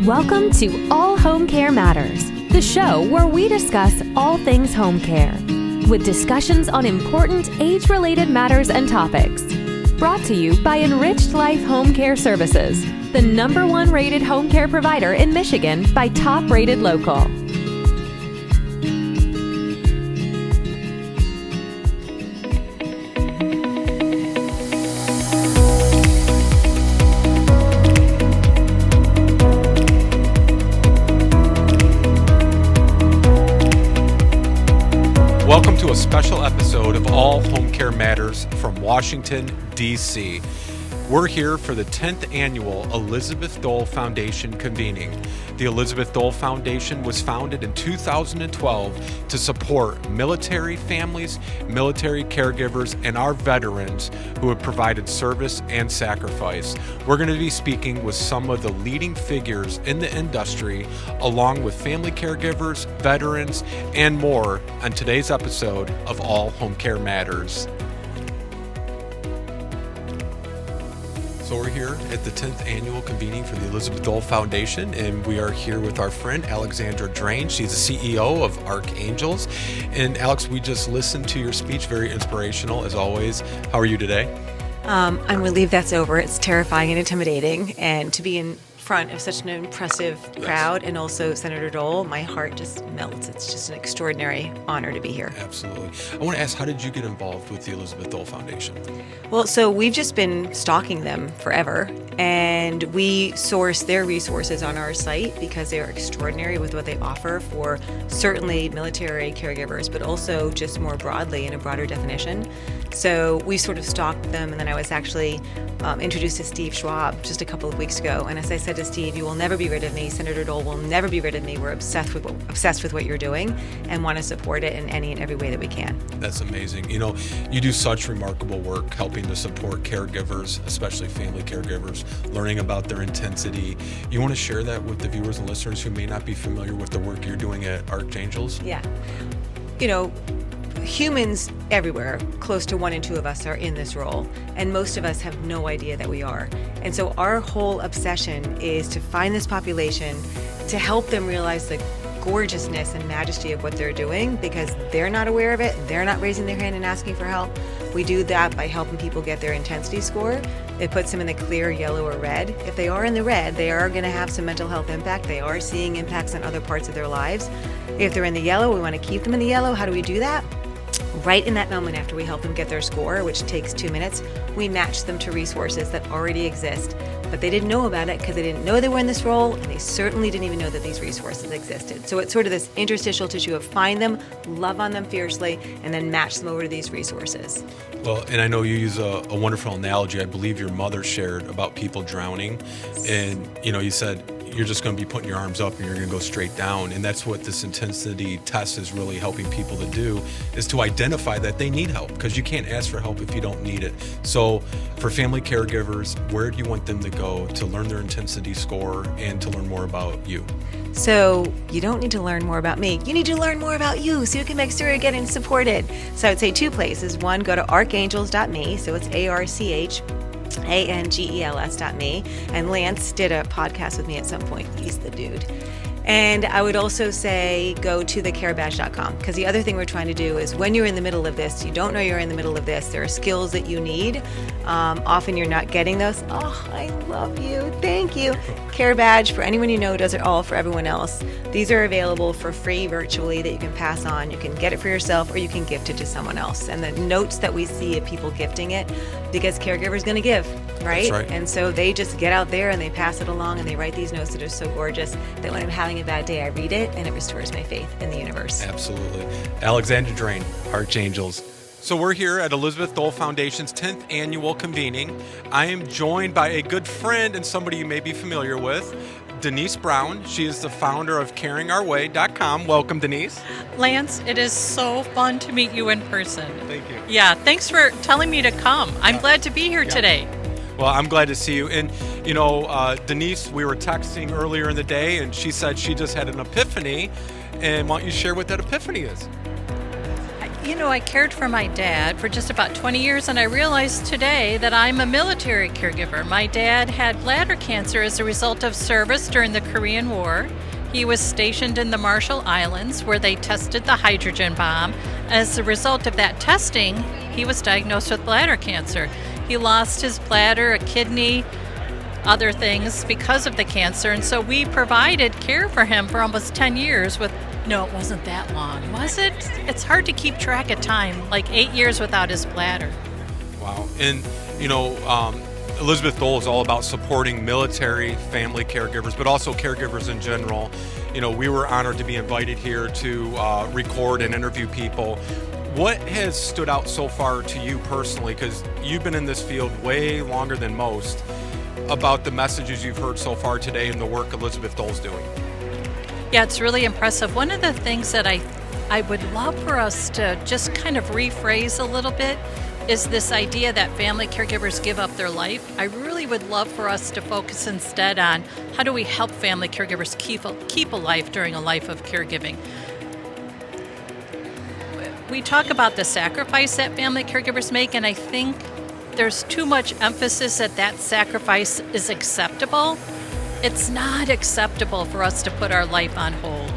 Welcome to All Home Care Matters, the show where we discuss all things home care, with discussions on important age-related matters and topics. Brought to you by Enriched Life Home Care Services, the #1 rated home care provider in Michigan by Top Rated Local. Welcome to a special episode of All Home Care Matters from Washington, D.C. We're here for the 10th annual Elizabeth Dole Foundation convening. The Elizabeth Dole Foundation was founded in 2012 to support military families, military caregivers, and our veterans who have provided service and sacrifice. We're going to be speaking with some of the leading figures in the industry, along with family caregivers, veterans, and more on today's episode of All Home Care Matters. So we're here at the 10th annual convening for the Elizabeth Dole Foundation, and we are here with our friend Alexandra Drain. She's the CEO of Archangels. And Alex, we just listened to your speech, very inspirational as always. How are you today? I'm relieved that's over. It's terrifying and intimidating, and to be in front of such an impressive crowd, and also Senator Dole, my heart just melts. It's just an extraordinary honor to be here. Absolutely. I want to ask, how did you get involved with the Elizabeth Dole Foundation? Well, so we've just been stalking them forever, and we source their resources on our site because they are extraordinary with what they offer for certainly military caregivers, but also just more broadly in a broader definition. So we sort of stalked them, and then I was actually introduced to Steve Schwab just a couple of weeks ago. And as I said to Steve, you will never be rid of me. Senator Dole will never be rid of me. We're obsessed with what you're doing and want to support it in any and every way that we can. That's amazing. You know, you do such remarkable work helping to support caregivers, especially family caregivers, learning about their intensity. You want to share that with the viewers and listeners who may not be familiar with the work you're doing at Archangels? Yeah. You know, humans everywhere, close to 1 in 2 of us are in this role, and most of us have no idea that we are. And so our whole obsession is to find this population, to help them realize the gorgeousness and majesty of what they're doing, because they're not aware of it, they're not raising their hand and asking for help. We do that by helping people get their intensity score. It puts them in the clear, yellow, or red. If they are in the red, they are going to have some mental health impact. They are seeing impacts on other parts of their lives. If they're in the yellow, we want to keep them in the yellow. How do we do that? Right in that moment after we help them get their score, which takes 2 minutes, we match them to resources that already exist. But they didn't know about it because they didn't know they were in this role, and they certainly didn't even know that these resources existed. So it's sort of this interstitial tissue of find them, love on them fiercely, and then match them over to these resources. Well, and I know you use a wonderful analogy. I believe your mother shared about people drowning, and you said you're just going to be putting your arms up and you're going to go straight down. And that's what this intensity test is really helping people to do, is to identify that they need help, because you can't ask for help if you don't need it. So for family caregivers, where do you want them to go to learn their intensity score and to learn more about you? So you don't need to learn more about me. You need to learn more about you so you can make sure you're getting supported. So I would say 2 places. One, go to archangels.me. So it's ARCHANGELS.me. And Lance did a podcast with me at some point. He's the dude. And I would also say go to thecarebadge.com, because the other thing we're trying to do is when you're in the middle of this, you don't know you're in the middle of this, there are skills that you need. Often you're not getting those. Oh, I love you. Thank you. Care Badge, for anyone you know, does it all for everyone else. These are available for free virtually that you can pass on. You can get it for yourself or you can gift it to someone else. And the notes that we see of people gifting it, because caregivers going to give, right? That's right. And so they just get out there and they pass it along and they write these notes that are so gorgeous that when I'm having a bad day, I read it and it restores my faith in the universe. Absolutely. Alexandra Drain, Archangels. So we're here at Elizabeth Dole Foundation's 10th annual convening. I am joined by a good friend and somebody you may be familiar with, Denise Brown. She is the founder of caringourway.com. Welcome, Denise. Lance, it is so fun to meet you in person. Thank you. Yeah, thanks for telling me to come. I'm glad to be here today. Well, I'm glad to see you. And, Denise, we were texting earlier in the day, and she said she just had an ephany. And why don't you share what that ephany is? I cared for my dad for just about 20 years, and I realized today that I'm a military caregiver. My dad had bladder cancer as a result of service during the Korean War. He was stationed in the Marshall Islands where they tested the hydrogen bomb. As a result of that testing, he was diagnosed with bladder cancer. He lost his bladder, a kidney, other things because of the cancer, and so we provided care for him for almost 10 years with, no, it wasn't that long, was it? It's hard to keep track of time, like 8 years without his bladder. Wow. And, Elizabeth Dole is all about supporting military family caregivers, but also caregivers in general. We were honored to be invited here to record and interview people. What has stood out so far to you personally, because you've been in this field way longer than most, about the messages you've heard so far today and the work Elizabeth Dole's doing? Yeah, it's really impressive. One of the things that I would love for us to just kind of rephrase a little bit is this idea that family caregivers give up their life. I really would love for us to focus instead on how do we help family caregivers keep a life during a life of caregiving. We talk about the sacrifice that family caregivers make, and I think there's too much emphasis that sacrifice is acceptable. It's not acceptable for us to put our life on hold.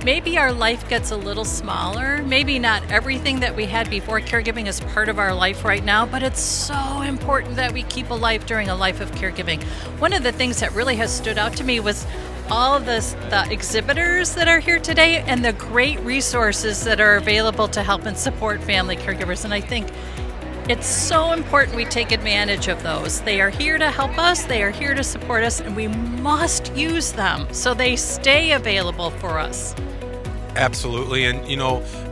Maybe our life gets a little smaller. Maybe not everything that we had before caregiving is part of our life right now, but it's so important that we keep a life during a life of caregiving. One of the things that really has stood out to me was all of the exhibitors that are here today and the great resources that are available to help and support family caregivers. And I think it's so important we take advantage of those. They are here to help us, they are here to support us, and we must use them so they stay available for us. Absolutely. And,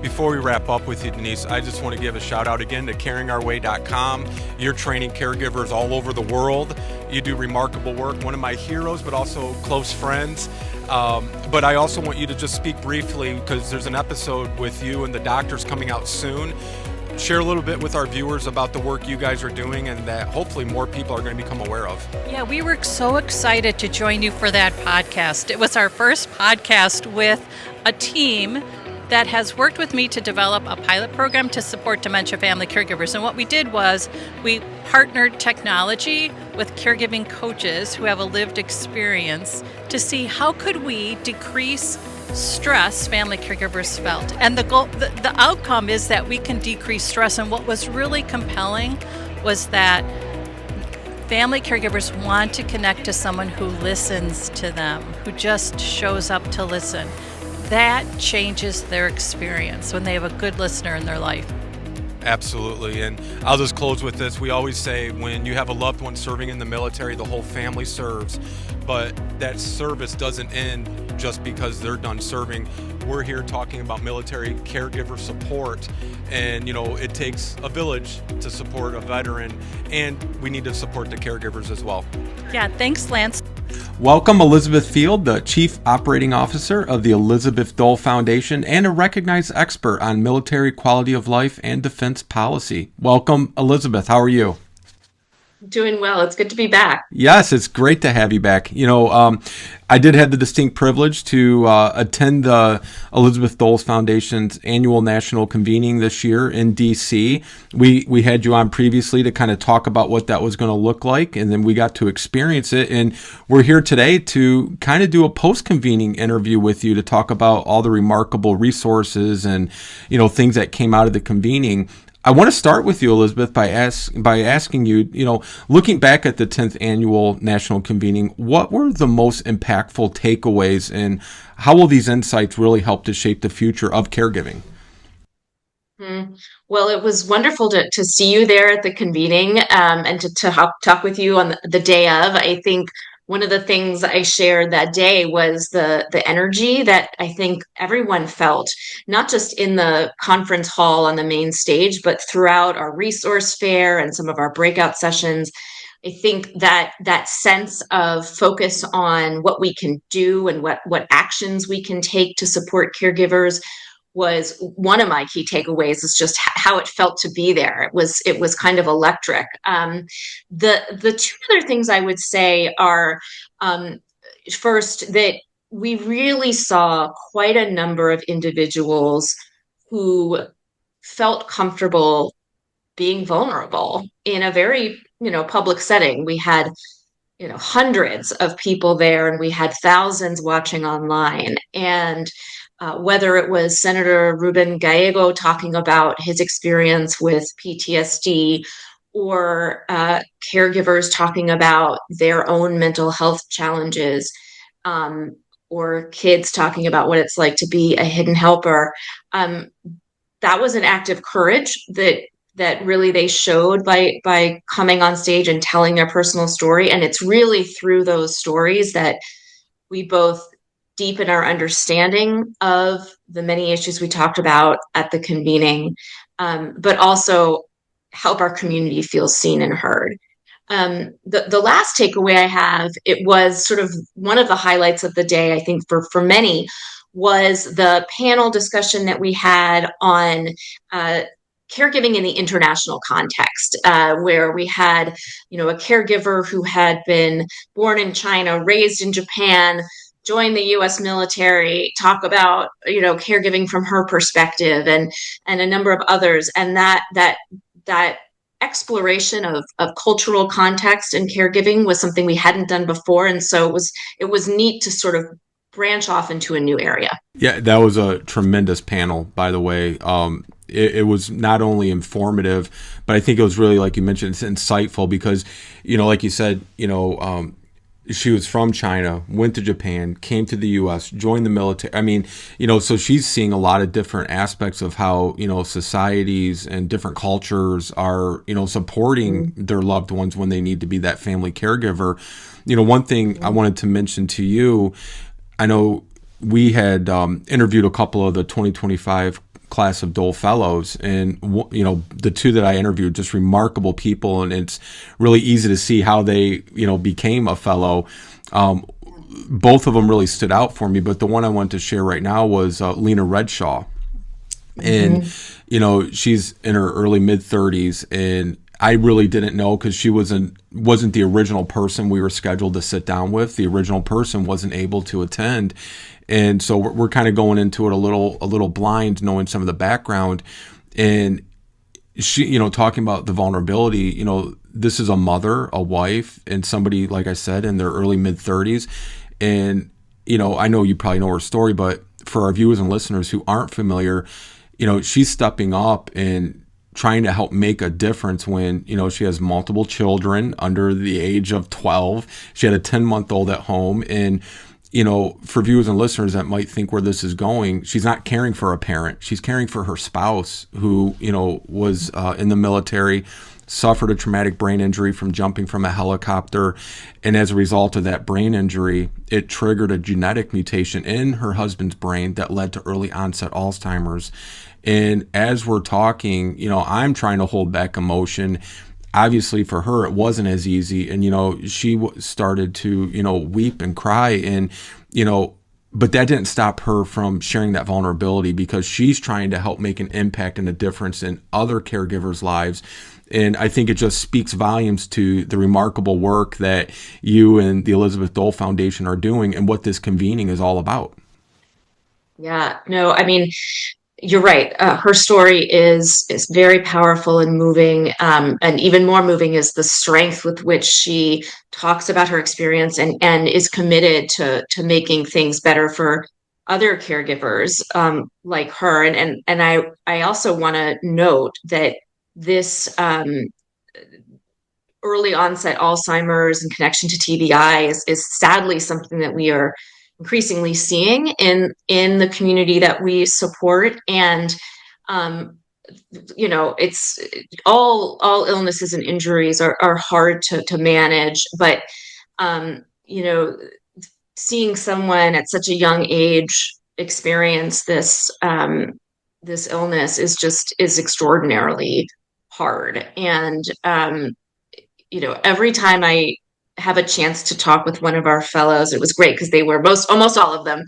before we wrap up with you, Denise, I just want to give a shout out again to caringourway.com. You're training caregivers all over the world. You do remarkable work. One of my heroes, but also close friends. But I also want you to just speak briefly, because there's an episode with you and the doctors coming out soon. Share a little bit with our viewers about the work you guys are doing and that hopefully more people are going to become aware of. Yeah, we were so excited to join you for that podcast. It was our first podcast with a team that has worked with me to develop a pilot program to support dementia family caregivers. And what we did was we partnered technology with caregiving coaches who have a lived experience to see how could we decrease stress family caregivers felt. And the outcome is that we can decrease stress. And what was really compelling was that family caregivers want to connect to someone who listens to them, who just shows up to listen. That changes their experience when they have a good listener in their life. Absolutely. And I'll just close with this. We always say when you have a loved one serving in the military, the whole family serves. But that service doesn't end just because they're done serving. We're here talking about military caregiver support. And, it takes a village to support a veteran. And we need to support the caregivers as well. Yeah, thanks, Lance. Welcome, Elizabeth Field, the Chief Operating Officer of the Elizabeth Dole Foundation and a recognized expert on military quality of life and defense policy. Welcome, Elizabeth. How are you? Doing well. It's good to be back. Yes, it's great to have you back. I did have the distinct privilege to attend the Elizabeth Dole Foundation's annual national convening this year in D.C. We had you on previously to kind of talk about what that was going to look like, and then we got to experience it. And we're here today to kind of do a post-convening interview with you to talk about all the remarkable resources and, things that came out of the convening. I want to start with you, Elizabeth, by asking you, looking back at the 10th annual national convening, what were the most impactful takeaways and how will these insights really help to shape the future of caregiving? Well, it was wonderful to see you there at the convening and to talk with you on the day of. I think one of the things I shared that day was the energy that I think everyone felt, not just in the conference hall on the main stage, but throughout our resource fair and some of our breakout sessions. I think that sense of focus on what we can do and what actions we can take to support caregivers was one of my key takeaways. Is just how it felt to be there. It was kind of electric. The two other things I would say are, first, that we really saw quite a number of individuals who felt comfortable being vulnerable in a very, public setting. We had, hundreds of people there, and we had thousands watching online. And whether it was Senator Ruben Gallego talking about his experience with PTSD, or caregivers talking about their own mental health challenges, um, or kids talking about what it's like to be a hidden helper. Um, that was an act of courage that really they showed by coming on stage and telling their personal story. And it's really through those stories that we both deepen our understanding of the many issues we talked about at the convening, but also help our community feel seen and heard. The last takeaway I have, it was sort of one of the highlights of the day, I think, for many, was the panel discussion that we had on caregiving in the international context, where we had, a caregiver who had been born in China, raised in Japan, joined the U.S. military, talk about, caregiving from her perspective, and a number of others, and that exploration of cultural context and caregiving was something we hadn't done before, and so it was neat to sort of branch off into a new area. Yeah, that was a tremendous panel, by the way. It was not only informative, but I think it was really, like you mentioned, it's insightful because, like you said, she was from China, went to Japan, came to the U.S., joined the military. I mean, so she's seeing a lot of different aspects of how, societies and different cultures are, supporting their loved ones when they need to be that family caregiver. One thing I wanted to mention to you, I know we had interviewed a couple of the 2025 class of Dole Fellows, and the two that I interviewed, just remarkable people, and it's really easy to see how they became a fellow. Both of them really stood out for me, but the one I want to share right now was Lena Redshaw, and she's in her early mid 30s, and I really didn't know because she wasn't the original person we were scheduled to sit down with. The original person wasn't able to attend. And so we're kind of going into it a little blind, knowing some of the background. And she, talking about the vulnerability, this is a mother, a wife, and somebody, like I said, in their early mid 30s. And, I know you probably know her story, but for our viewers and listeners who aren't familiar, she's stepping up and trying to help make a difference when, she has multiple children under the age of 12. She had a 10-month-old at home. And, for viewers and listeners that might think where this is going, she's not caring for a parent. She's caring for her spouse who, was in the military, suffered a traumatic brain injury from jumping from a helicopter. And as a result of that brain injury, it triggered a genetic mutation in her husband's brain that led to early onset Alzheimer's. And as we're talking, I'm trying to hold back emotion. Obviously for her, it wasn't as easy. And, she started to, weep and cry. And, but that didn't stop her from sharing that vulnerability because she's trying to help make an impact and a difference in other caregivers' lives. And I think it just speaks volumes to the remarkable work that you and the Elizabeth Dole Foundation are doing and what this convening is all about. Yeah, no, I mean, you're right. Her story is very powerful and moving, and even more moving is the strength with which she talks about her experience and is committed to making things better for other caregivers like her. And I also want to note that this early onset Alzheimer's and connection to TBI is sadly something that we are increasingly seeing in the community that we support. And it's all illnesses and injuries are hard to manage, but seeing someone at such a young age experience this illness is extraordinarily hard. And every time I have a chance to talk with one of our fellows, it was great because they were almost all of them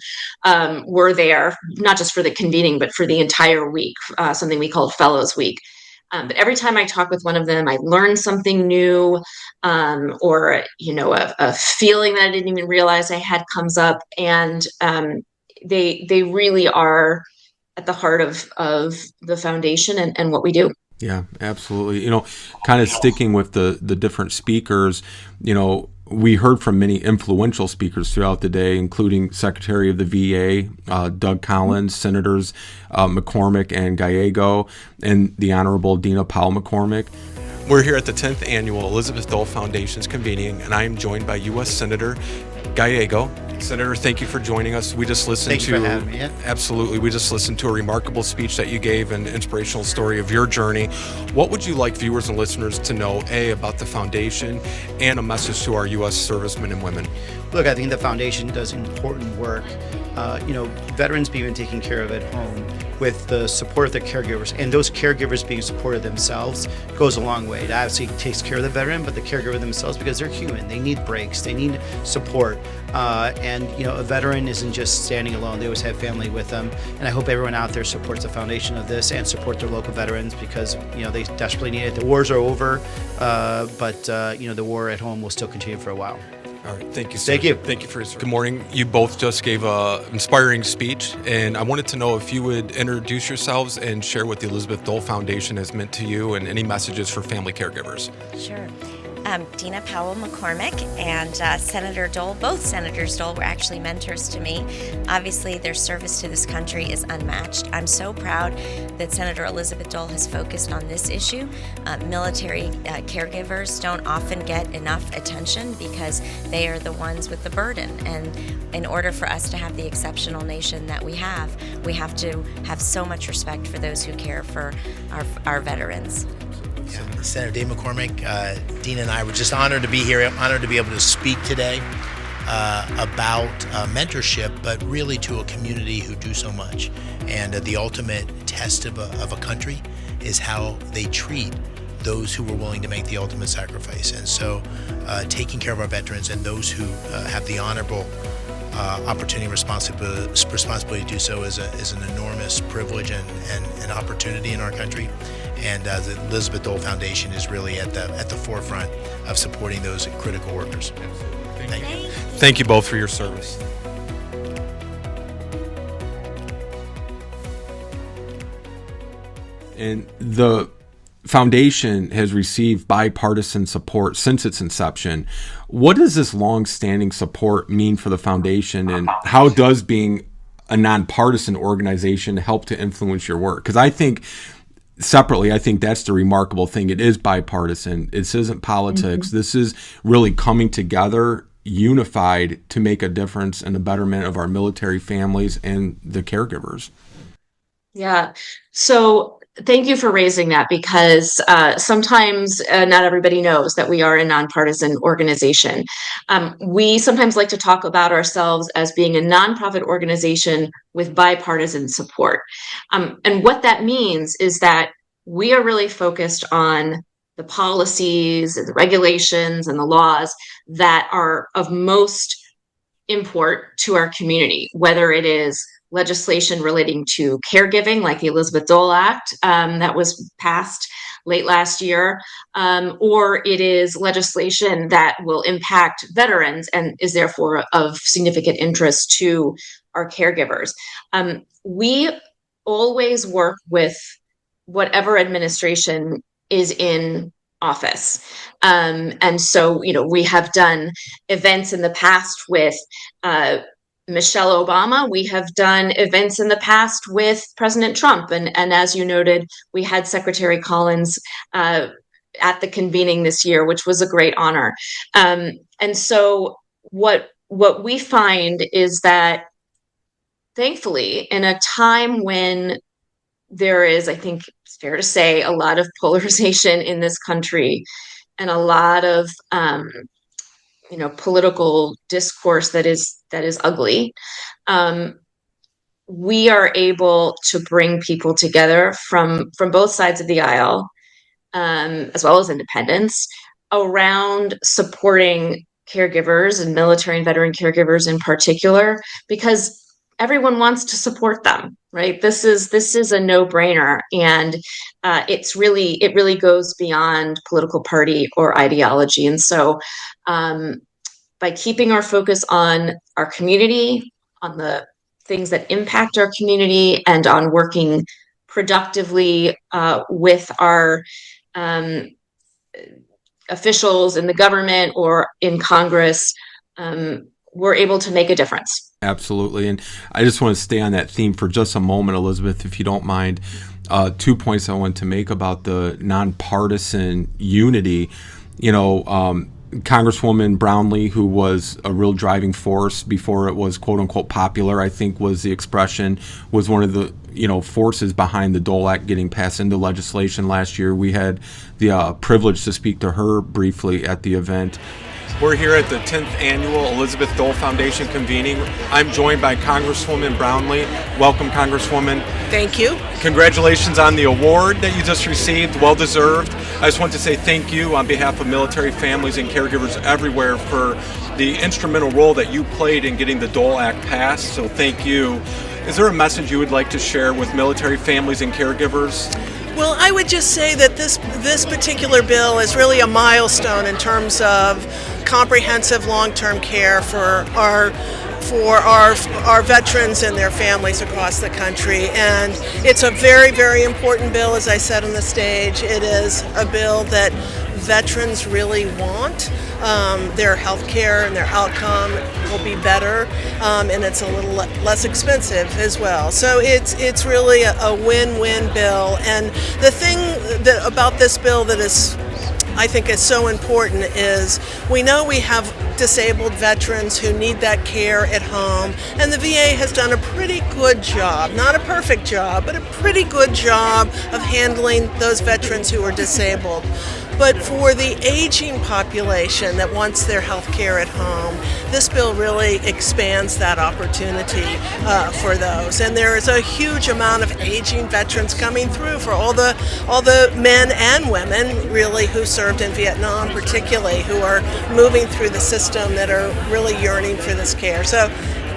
were there, not just for the convening, but for the entire week, something we called Fellows Week. But every time I talk with one of them, I learn something new, or a feeling that I didn't even realize I had comes up, and they really are at the heart of the foundation and what we do. Yeah, absolutely. Kind of sticking with the different speakers, we heard from many influential speakers throughout the day, including Secretary of the VA, Doug Collins, Senators McCormick and Gallego, and the Honorable Dina Powell-McCormick. We're here at the 10th Annual Elizabeth Dole Foundation's convening, and I am joined by U.S. Senator Gallego. Senator, thank you for joining us. We just listened Thank you for having me. Yeah. Absolutely. We just listened to a remarkable speech that you gave, an inspirational story of your journey. What would you like viewers and listeners to know, A, about the foundation, and a message to our U.S. servicemen and women? Look, I think the foundation does important work. Veterans being taken care of at home with the support of the caregivers, and those caregivers being supported themselves goes a long way. It obviously takes care of the veteran, but the caregiver themselves, because they're human, they need breaks, they need support. A veteran isn't just standing alone. They always have family with them. And I hope everyone out there supports the foundation of this and support their local veterans, because, they desperately need it. The wars are over, but the war at home will still continue for a while. All right. Thank you, sir. Thank you. Thank you for your service. Good morning. You both just gave an inspiring speech, and I wanted to know if you would introduce yourselves and share what the Elizabeth Dole Foundation has meant to you and any messages for family caregivers. Sure. Dina Powell-McCormick and Senator Dole, both Senators Dole were actually mentors to me. Obviously, their service to this country is unmatched. I'm so proud that Senator Elizabeth Dole has focused on this issue. Military caregivers don't often get enough attention because they are the ones with the burden. And in order for us to have the exceptional nation that we have to have so much respect for those who care for our veterans. Yeah, Senator Dave McCormick, Dina and I were just honored to be here, honored to be able to speak today about mentorship, but really to a community who do so much. And the ultimate test of a country is how they treat those who were willing to make the ultimate sacrifice. And so taking care of our veterans and those who have the honorable opportunity and responsibility to do so is an enormous privilege and opportunity in our country. And the Elizabeth Dole Foundation is really at the forefront of supporting those critical workers. Thank you. Thank you both for your service. And the foundation has received bipartisan support since its inception. What does this long-standing support mean for the foundation, and how does being a nonpartisan organization help to influence your work? Because I think separately, I think that's the remarkable thing. It is bipartisan. This isn't politics. Mm-hmm. This is really coming together, unified, to make a difference in the betterment of our military families and the caregivers. Yeah. So thank you for raising that, because sometimes not everybody knows that we are a nonpartisan organization. We sometimes like to talk about ourselves as being a nonprofit organization with bipartisan support. And what that means is that we are really focused on the policies and the regulations and the laws that are of most import to our community, whether it is legislation relating to caregiving, like the Elizabeth Dole Act that was passed late last year, or it is legislation that will impact veterans and is therefore of significant interest to our caregivers. We always work with whatever administration is in office. And so, we have done events in the past with Michelle Obama. We have done events in the past with President Trump. And as you noted, we had Secretary Collins at the convening this year, which was a great honor. And so what we find is that, thankfully, in a time when there is, I think it's fair to say, a lot of polarization in this country and a lot of political discourse that is ugly, we are able to bring people together from both sides of the aisle, as well as independents, around supporting caregivers and military and veteran caregivers in particular, because everyone wants to support them, right? This is a no-brainer, and it really goes beyond political party or ideology. And so, by keeping our focus on our community, on the things that impact our community and on working productively with our officials in the government or in Congress, we're able to make a difference. Absolutely. And I just want to stay on that theme for just a moment, Elizabeth, if you don't mind. 2 points I want to make about the nonpartisan unity. Congresswoman Brownlee, who was a real driving force before it was quote unquote popular, I think was the expression, was one of the forces behind the Dole Act getting passed into legislation last year. We had the privilege to speak to her briefly at the event. We're here at the 10th annual Elizabeth Dole Foundation convening. I'm joined by Congresswoman Brownlee. Welcome, Congresswoman. Thank you. Congratulations on the award that you just received, well deserved. I just want to say thank you on behalf of military families and caregivers everywhere for the instrumental role that you played in getting the Dole Act passed, so thank you. Is there a message you would like to share with military families and caregivers? Well, I would just say that this particular bill is really a milestone in terms of comprehensive long-term care for our veterans and their families across the country. And it's a very, very important bill, as I said on the stage. It is a bill that veterans really want. Their health care and their outcome will be better, and it's a little less expensive as well. So it's really a win-win bill. And the thing about this bill that I think is so important is we know we have disabled veterans who need that care at home, and the VA has done a pretty good job, not a perfect job, but a pretty good job of handling those veterans who are disabled. But for the aging population that wants their health care at home, this bill really expands that opportunity for those. And there is a huge amount of aging veterans coming through for all the men and women really who served in Vietnam, particularly, who are moving through the system that are really yearning for this care. So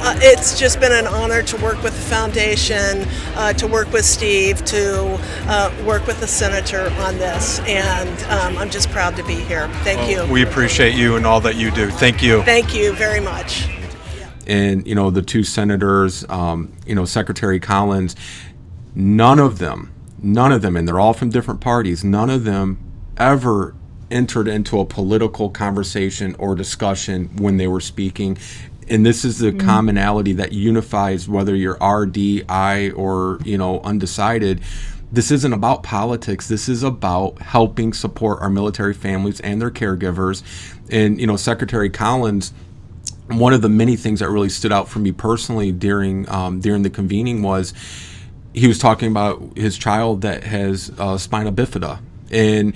it's just been an honor to work with the foundation, to work with Steve, to work with the senator on this, and I'm just proud to be here. Thank you. We appreciate you and all that you do. Thank you. Thank you very much. And, the two senators, Secretary Collins, none of them, and they're all from different parties, none of them ever entered into a political conversation or discussion when they were speaking. And this is the commonality that unifies whether you're RD, I, or, undecided. This isn't about politics. This is about helping support our military families and their caregivers. And, Secretary Collins, one of the many things that really stood out for me personally during the convening was he was talking about his child that has spina bifida. And,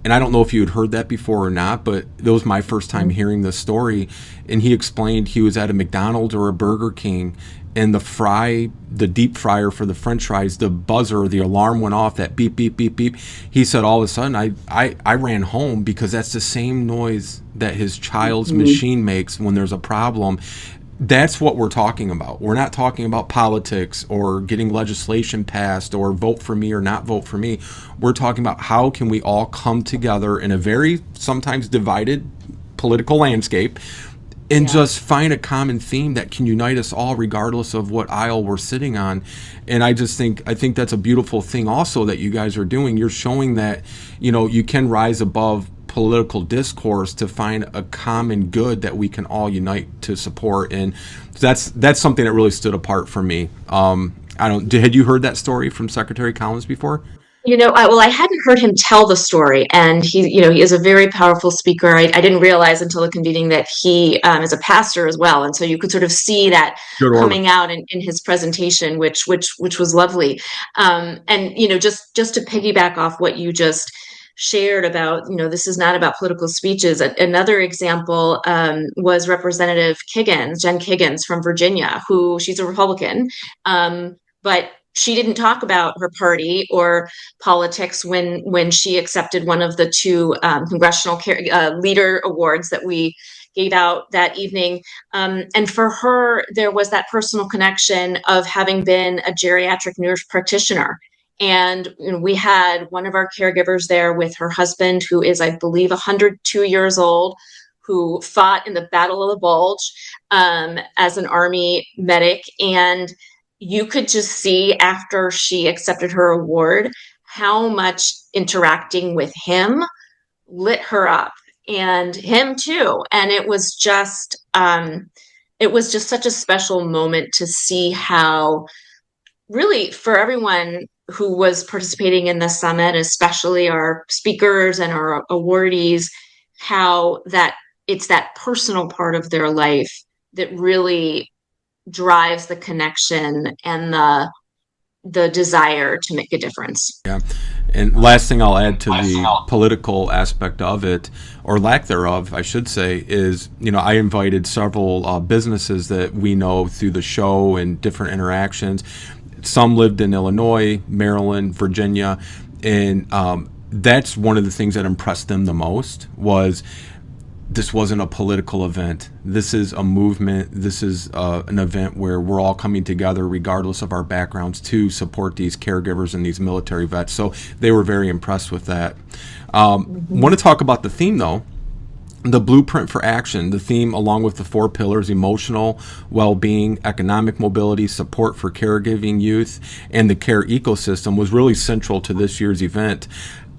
and I don't know if you had heard that before or not, but it was my first time hearing this story. And he explained he was at a McDonald's or a Burger King, and the deep fryer for the French fries, the buzzer, the alarm went off, that beep, beep, beep, beep. He said all of a sudden, I ran home because that's the same noise that his child's machine makes when there's a problem. That's what we're talking about. We're not talking about politics or getting legislation passed or vote for me or not vote for me. We're talking about how can we all come together in a very sometimes divided political landscape and just find a common theme that can unite us all regardless of what aisle we're sitting on. And I think that's a beautiful thing also that you guys are doing. You're showing that, you can rise above political discourse to find a common good that we can all unite to support. And that's something that really stood apart for me. Had you heard that story from Secretary Collins before? I hadn't heard him tell the story, and he is a very powerful speaker. I didn't realize until the convening that he is a pastor as well, and so you could sort of see that coming out in his presentation, which was lovely. And just to piggyback off what you just shared about, this is not about political speeches. Another example was Representative Jen Kiggins from Virginia, who she's a Republican, but she didn't talk about her party or politics when she accepted one of the two congressional leader awards that we gave out that evening. And for her, there was that personal connection of having been a geriatric nurse practitioner. And we had one of our caregivers there with her husband, who is, I believe, 102 years old, who fought in the Battle of the Bulge as an Army medic. And you could just see after she accepted her award how much interacting with him lit her up, and him too. And it was just such a special moment to see how, really, for everyone who was participating in the summit, especially our speakers and our awardees, how that it's that personal part of their life that really drives the connection and the desire to make a difference. Yeah. And last thing I'll add to the political aspect of it, or lack thereof, I should say, is, I invited several businesses that we know through the show and different interactions. Some lived in Illinois, Maryland, Virginia, and that's one of the things that impressed them the most was this wasn't a political event. This is a movement. This is an event where we're all coming together regardless of our backgrounds to support these caregivers and these military vets. So they were very impressed with that. Want to talk about the theme, though. The blueprint for action, the theme along with the 4 pillars: emotional well-being, economic mobility, support for caregiving youth, and the care ecosystem, was really central to this year's event.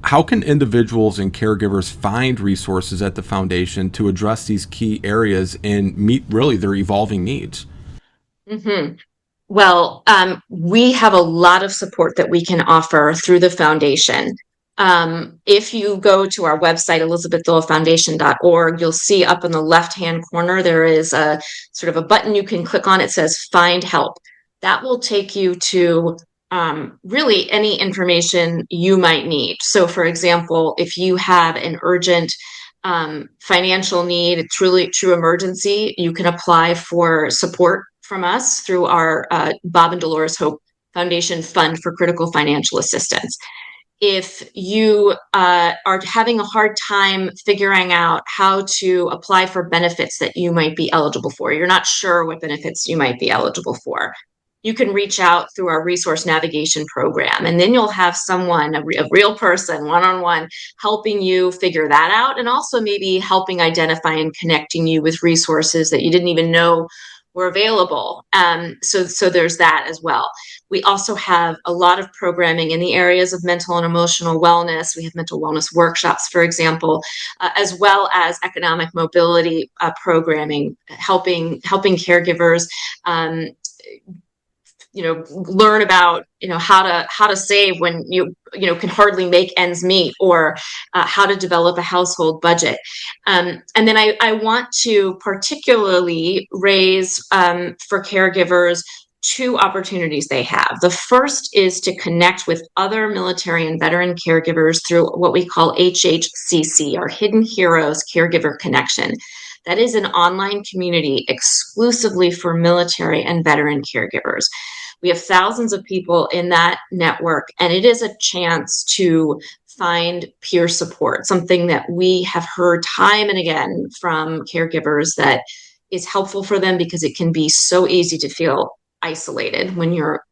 How can individuals and caregivers find resources at the foundation to address these key areas and meet really their evolving needs? Mm-hmm. Well, we have a lot of support that we can offer through the foundation. If you go to our website, elizabethdolefoundation.org, you'll see up in the left-hand corner, there is a sort of a button you can click on. It says Find Help. That will take you to really any information you might need. So, for example, if you have an urgent financial need, a true emergency, you can apply for support from us through our Bob and Dolores Hope Foundation Fund for Critical Financial Assistance. If you are having a hard time figuring out how to apply for benefits that you might be eligible for, you're not sure what benefits you might be eligible for, you can reach out through our resource navigation program, and then you'll have someone, a real person, one-on-one, helping you figure that out, and also maybe helping identify and connecting you with resources that you didn't even know were available. So there's that as well. We also have a lot of programming in the areas of mental and emotional wellness. We have mental wellness workshops, for example, as well as economic mobility programming, helping caregivers learn about how to save when you can hardly make ends meet, or how to develop a household budget. And then I want to particularly raise for caregivers 2 opportunities they have. The first is to connect with other military and veteran caregivers through what we call HHCC, our Hidden Heroes Caregiver Connection. That is an online community exclusively for military and veteran caregivers. We have thousands of people in that network, and it is a chance to find peer support, something that we have heard time and again from caregivers that is helpful for them, because it can be so easy to feel isolated when you're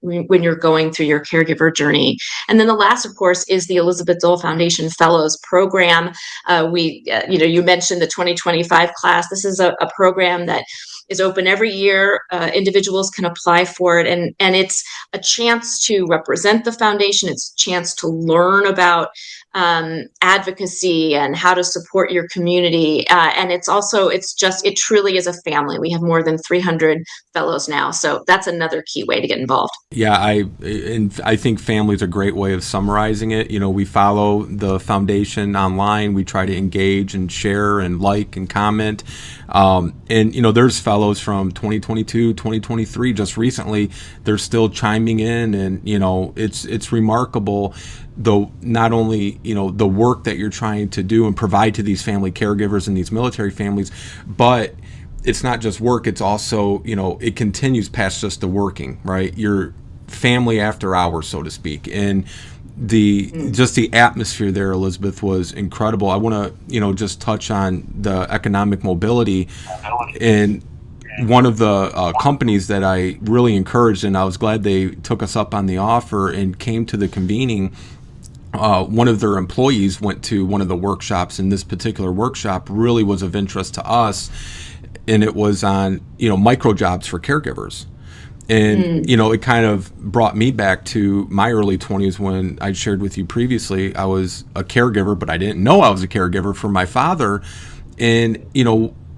going through your caregiver journey. And then the last, of course, is the Elizabeth Dole Foundation Fellows Program. You mentioned the 2025 class. This is a program that is open every year. Individuals can apply for it, and it's a chance to represent the foundation. It's a chance to learn about advocacy and how to support your community. And it truly is a family. We have more than 300 fellows now. So that's another key way to get involved. Yeah, I think family is a great way of summarizing it. We follow the foundation online. We try to engage and share and like and comment. There's fellows from 2022, 2023, just recently. They're still chiming in, and it's remarkable. Though not only the work that you're trying to do and provide to these family caregivers and these military families, but it's not just work. It's also it continues past just the working, right? Your family after hours, so to speak, and just the atmosphere there, Elizabeth, was incredible. I want to just touch on the economic mobility, and one of the companies that I really encouraged, and I was glad they took us up on the offer and came to the convening, one of their employees went to one of the workshops, and this particular workshop really was of interest to us, and it was on, micro jobs for caregivers. And, it kind of brought me back to my early 20s when I shared with you previously. I was a caregiver, but I didn't know I was a caregiver for my father. And,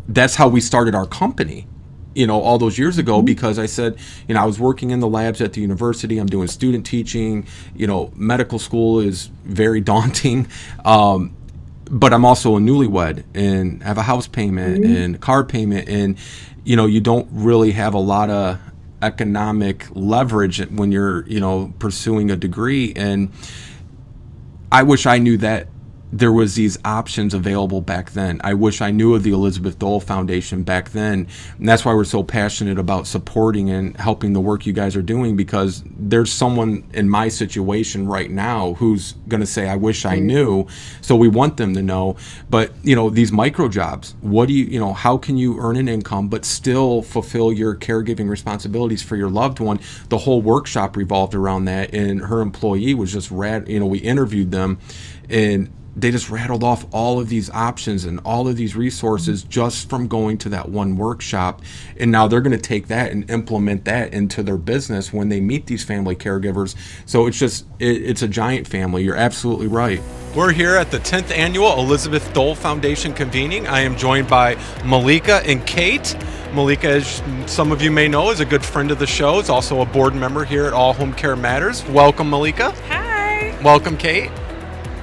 that's how we started our company, all those years ago, because I said, I was working in the labs at the university. I'm doing student teaching. Medical school is very daunting. But I'm also a newlywed and have a house payment and car payment. And, you don't really have a lot of economic leverage when you're, pursuing a degree. And I wish I knew that there was these options available back then. I wish I knew of the Elizabeth Dole Foundation back then. And that's why we're so passionate about supporting and helping the work you guys are doing, because there's someone in my situation right now who's going to say, I wish I knew. So we want them to know. But, these micro jobs, what do you, how can you earn an income but still fulfill your caregiving responsibilities for your loved one? The whole workshop revolved around that. And her employee was just we interviewed them, and they just rattled off all of these options and all of these resources just from going to that one workshop. And now they're going to take that and implement that into their business when they meet these family caregivers. So it's a giant family. You're absolutely right. We're here at the 10th annual Elizabeth Dole Foundation convening. I am joined by Malika and Kate. Malika, as some of you may know, is a good friend of the show. Is also a board member here at All Home Care Matters. Welcome, Malika. Hi. Welcome, Kate.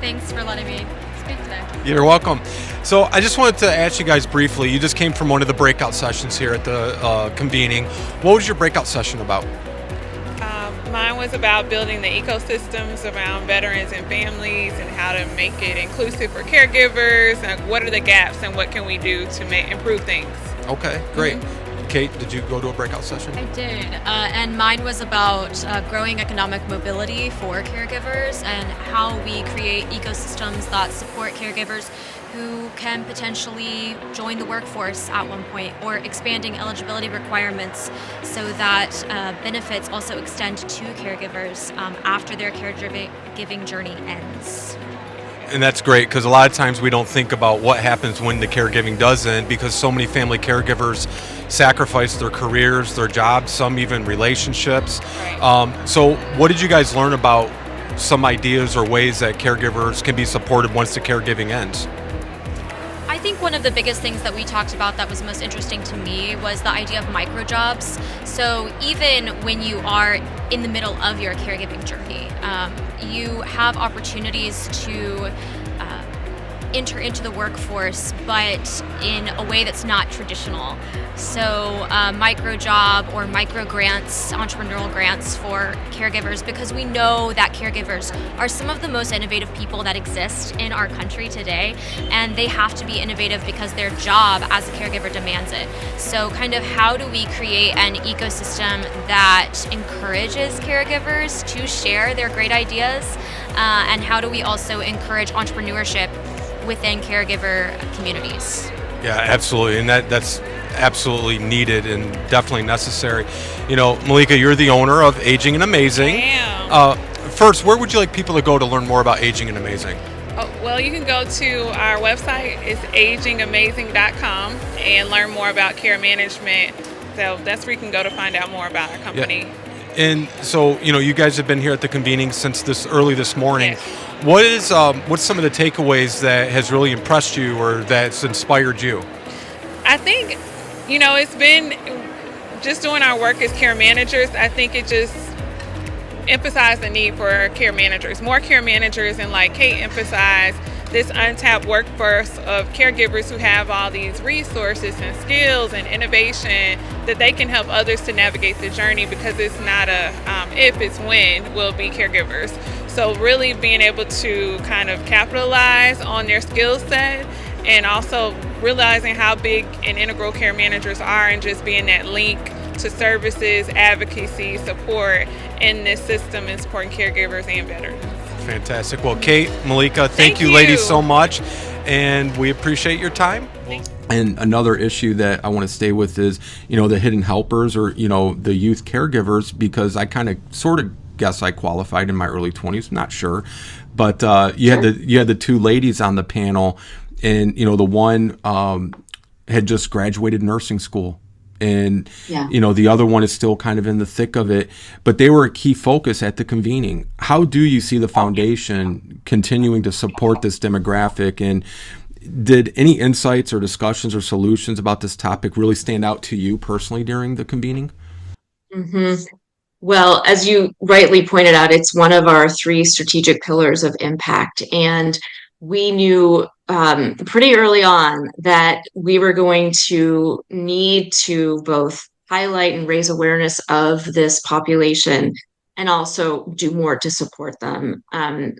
Thanks for letting me speak today. You're welcome. So I just wanted to ask you guys briefly, you just came from one of the breakout sessions here at the convening. What was your breakout session about? Mine was about building the ecosystems around veterans and families and how to make it inclusive for caregivers, and what are the gaps and what can we do to improve things. Okay, great. Kate, did you go to a breakout session? I did, and mine was about growing economic mobility for caregivers and how we create ecosystems that support caregivers who can potentially join the workforce at one point, or expanding eligibility requirements so that benefits also extend to caregivers after their caregiving journey ends. And that's great, because a lot of times we don't think about what happens when the caregiving does end, because so many family caregivers sacrifice their careers, their jobs, some even relationships. So what did you guys learn about some ideas or ways that caregivers can be supported once the caregiving ends? I think one of the biggest things that we talked about that was most interesting to me was the idea of microjobs. So even when you are in the middle of your caregiving journey, you have opportunities to enter into the workforce, but in a way that's not traditional. So micro job or micro grants, entrepreneurial grants for caregivers, because we know that caregivers are some of the most innovative people that exist in our country today, and they have to be innovative because their job as a caregiver demands it. So kind of how do we create an ecosystem that encourages caregivers to share their great ideas, and how do we also encourage entrepreneurship within caregiver communities? Yeah, absolutely. And that's absolutely needed and definitely necessary. Malika, you're the owner of Aging and Amazing. I am. First, where would you like people to go to learn more about Aging and Amazing? Oh, well, you can go to our website. It's agingamazing.com and learn more about care management. So that's where you can go to find out more about our company. Yeah. And so, you guys have been here at the convening since early this morning. Yes. What's some of the takeaways that has really impressed you or that's inspired you? I think, it's been just doing our work as care managers. I think it just emphasized the need for care managers, more care managers, and like Kate emphasized, this untapped workforce of caregivers who have all these resources and skills and innovation that they can help others to navigate the journey, because it's not a if, it's when we'll be caregivers. So really being able to kind of capitalize on their skill set, and also realizing how big and integral care managers are, and just being that link to services, advocacy, support in this system, and supporting caregivers and veterans. Fantastic. Well, Kate, Malika, thank you ladies so much, and we appreciate your time. And another issue that I want to stay with is, the hidden helpers, or, the youth caregivers, because I kind of sort of guess I qualified in my early 20s, not sure. But you had the two ladies on the panel, and the one had just graduated nursing school, and the other one is still kind of in the thick of it. But they were a key focus at the convening. How do you see the foundation continuing to support this demographic, and did any insights or discussions or solutions about this topic really stand out to you personally during the convening? Mm-hmm. Well, as you rightly pointed out, it's one of our 3 strategic pillars of impact. And we knew pretty early on that we were going to need to both highlight and raise awareness of this population and also do more to support them.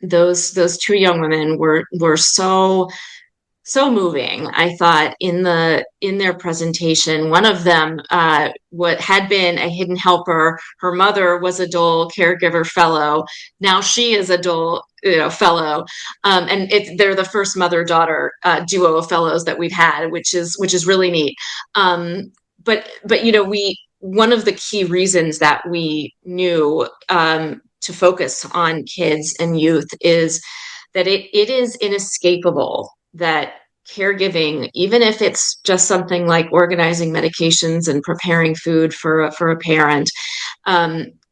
Those 2 young women were so moving. I thought in their presentation, one of them what had been a hidden helper. Her mother was a Dole caregiver fellow. Now she is a Dole fellow, and they're the first mother-daughter duo of fellows that we've had, which is really neat. But one of the key reasons that we knew to focus on kids and youth is that it is inescapable that caregiving, even if it's just something like organizing medications and preparing food for a parent,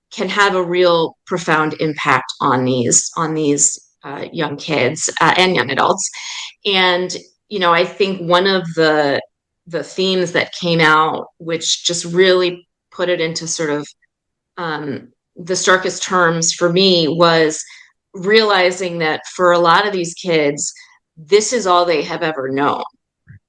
can have a real profound impact on these young kids and young adults. And I think one of the themes that came out, which just really put it into sort of the starkest terms for me, was realizing that for a lot of these kids, this is all they have ever known.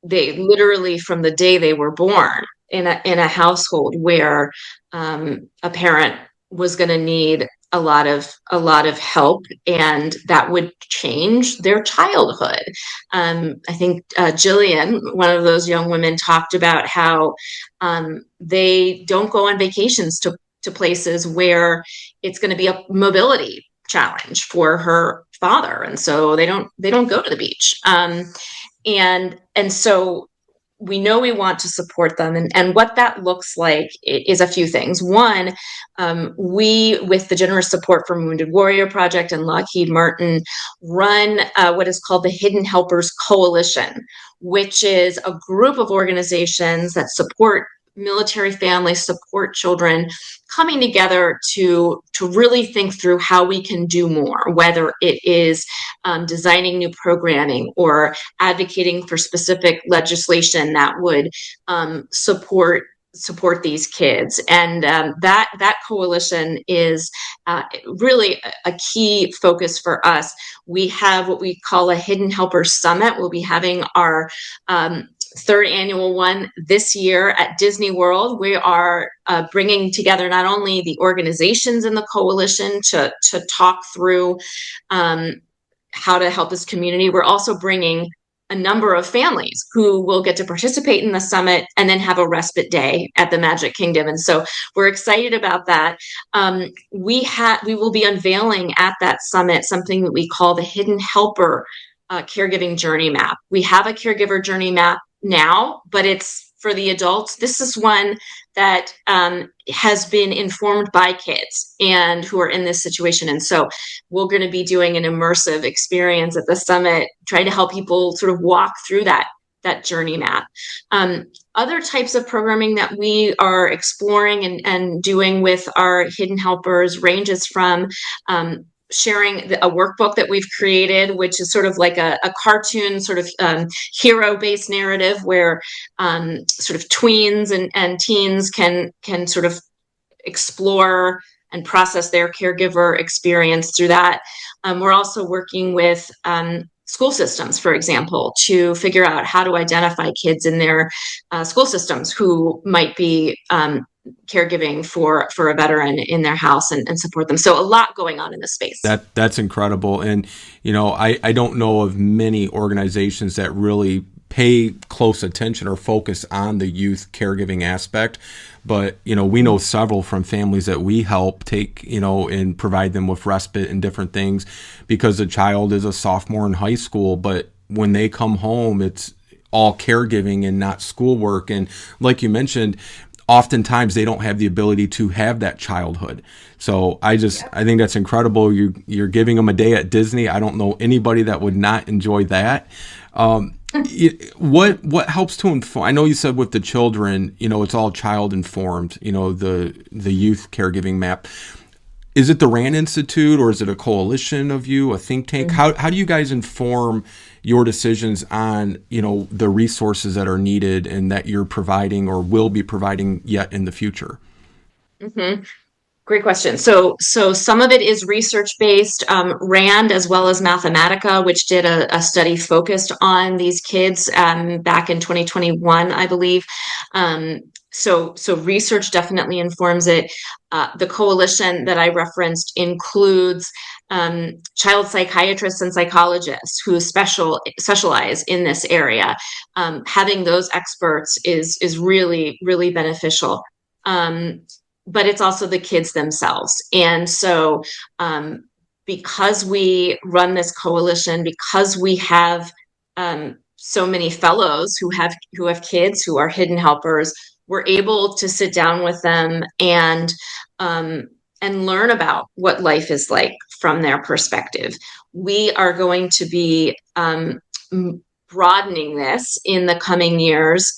They literally, from the day they were born, in a household where a parent was going to need a lot of help, and that would change their childhood. I think Jillian, one of those young women, talked about how they don't go on vacations to places where it's going to be a mobility challenge for her father, and so they don't go to the beach, and so we know we want to support them, and what that looks like is a few things. One, we, with the generous support from Wounded Warrior Project and Lockheed Martin, run what is called the Hidden Helpers Coalition, which is a group of organizations that support military families, support children, coming together to really think through how we can do more, whether it is designing new programming or advocating for specific legislation that would support these kids. And that coalition is really a key focus for us. We have what we call a Hidden Helpers Summit. We'll be having our 3rd annual one this year at Disney World. We are bringing together not only the organizations in the coalition to talk through how to help this community, we're also bringing a number of families who will get to participate in the summit and then have a respite day at the Magic Kingdom. And so we're excited about that. We will be unveiling at that summit something that we call the Hidden Helper Caregiving Journey Map. We have a caregiver journey map now, but it's for the adults. This is one that has been informed by kids and who are in this situation. And so we're going to be doing an immersive experience at the summit, trying to help people sort of walk through that journey map. Other types of programming that we are exploring and doing with our hidden helpers ranges from sharing a workbook that we've created, which is sort of like a cartoon sort of hero-based narrative where sort of tweens and teens can sort of explore and process their caregiver experience through that. We're also working with school systems, for example, to figure out how to identify kids in their school systems who might be caregiving for a veteran in their house and support them. So a lot going on in this space. That's incredible. And, I don't know of many organizations that really pay close attention or focus on the youth caregiving aspect. But, we know several from families that we help take, and provide them with respite and different things because the child is a sophomore in high school. But when they come home, it's all caregiving and not schoolwork. And like you mentioned, oftentimes they don't have the ability to have that childhood. So I think that's incredible. You're giving them a day at Disney. I don't know anybody that would not enjoy that. What helps to inform? I know you said with the children, it's all child informed, the youth caregiving map. Is it the RAND Institute, or is it a coalition of you, a think tank? How do you guys inform your decisions on, the resources that are needed and that you're providing or will be providing yet in the future? Mm-hmm. Great question. So some of it is research-based, RAND as well as Mathematica, which did a study focused on these kids back in 2021, I believe. So research definitely informs it. The coalition that I referenced includes child psychiatrists and psychologists who specialize in this area. Having those experts is really, really beneficial. But it's also the kids themselves. And so because we run this coalition, because we have so many fellows who have kids who are hidden helpers, we're able to sit down with them and learn about what life is like from their perspective. We are going to be broadening this in the coming years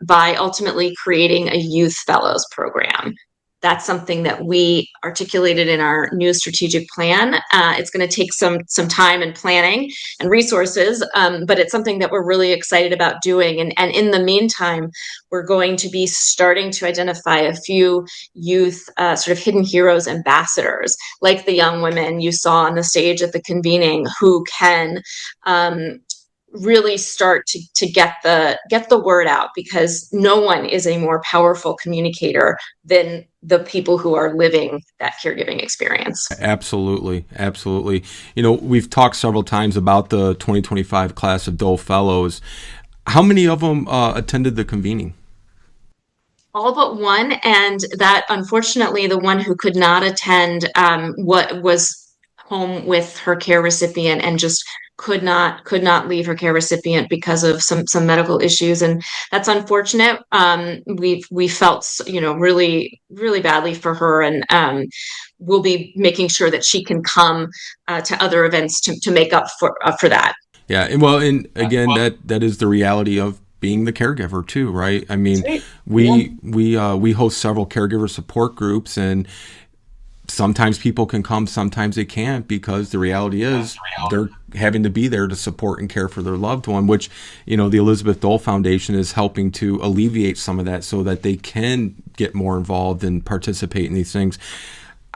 by ultimately creating a youth fellows program. That's something that we articulated in our new strategic plan. It's going to take some time and planning and resources, but it's something that we're really excited about doing. And in the meantime, we're going to be starting to identify a few youth sort of hidden heroes ambassadors, like the young women you saw on the stage at the convening, who can really start to get the word out, because no one is a more powerful communicator than the people who are living that caregiving experience. Absolutely. We've talked several times about the 2025 class of Dole Fellows. How many of them attended the convening? All but one, and that unfortunately the one who could not attend what was home with her care recipient and just could not leave her care recipient because of some medical issues, and that's unfortunate. We felt really, really badly for her, and we'll be making sure that she can come to other events to make up for that. Yeah, and again, that is the reality of being the caregiver too, right? I mean, we host several caregiver support groups, and sometimes people can come, sometimes they can't, because the reality is they're having to be there to support and care for their loved one, which, the Elizabeth Dole Foundation is helping to alleviate some of that so that they can get more involved and participate in these things.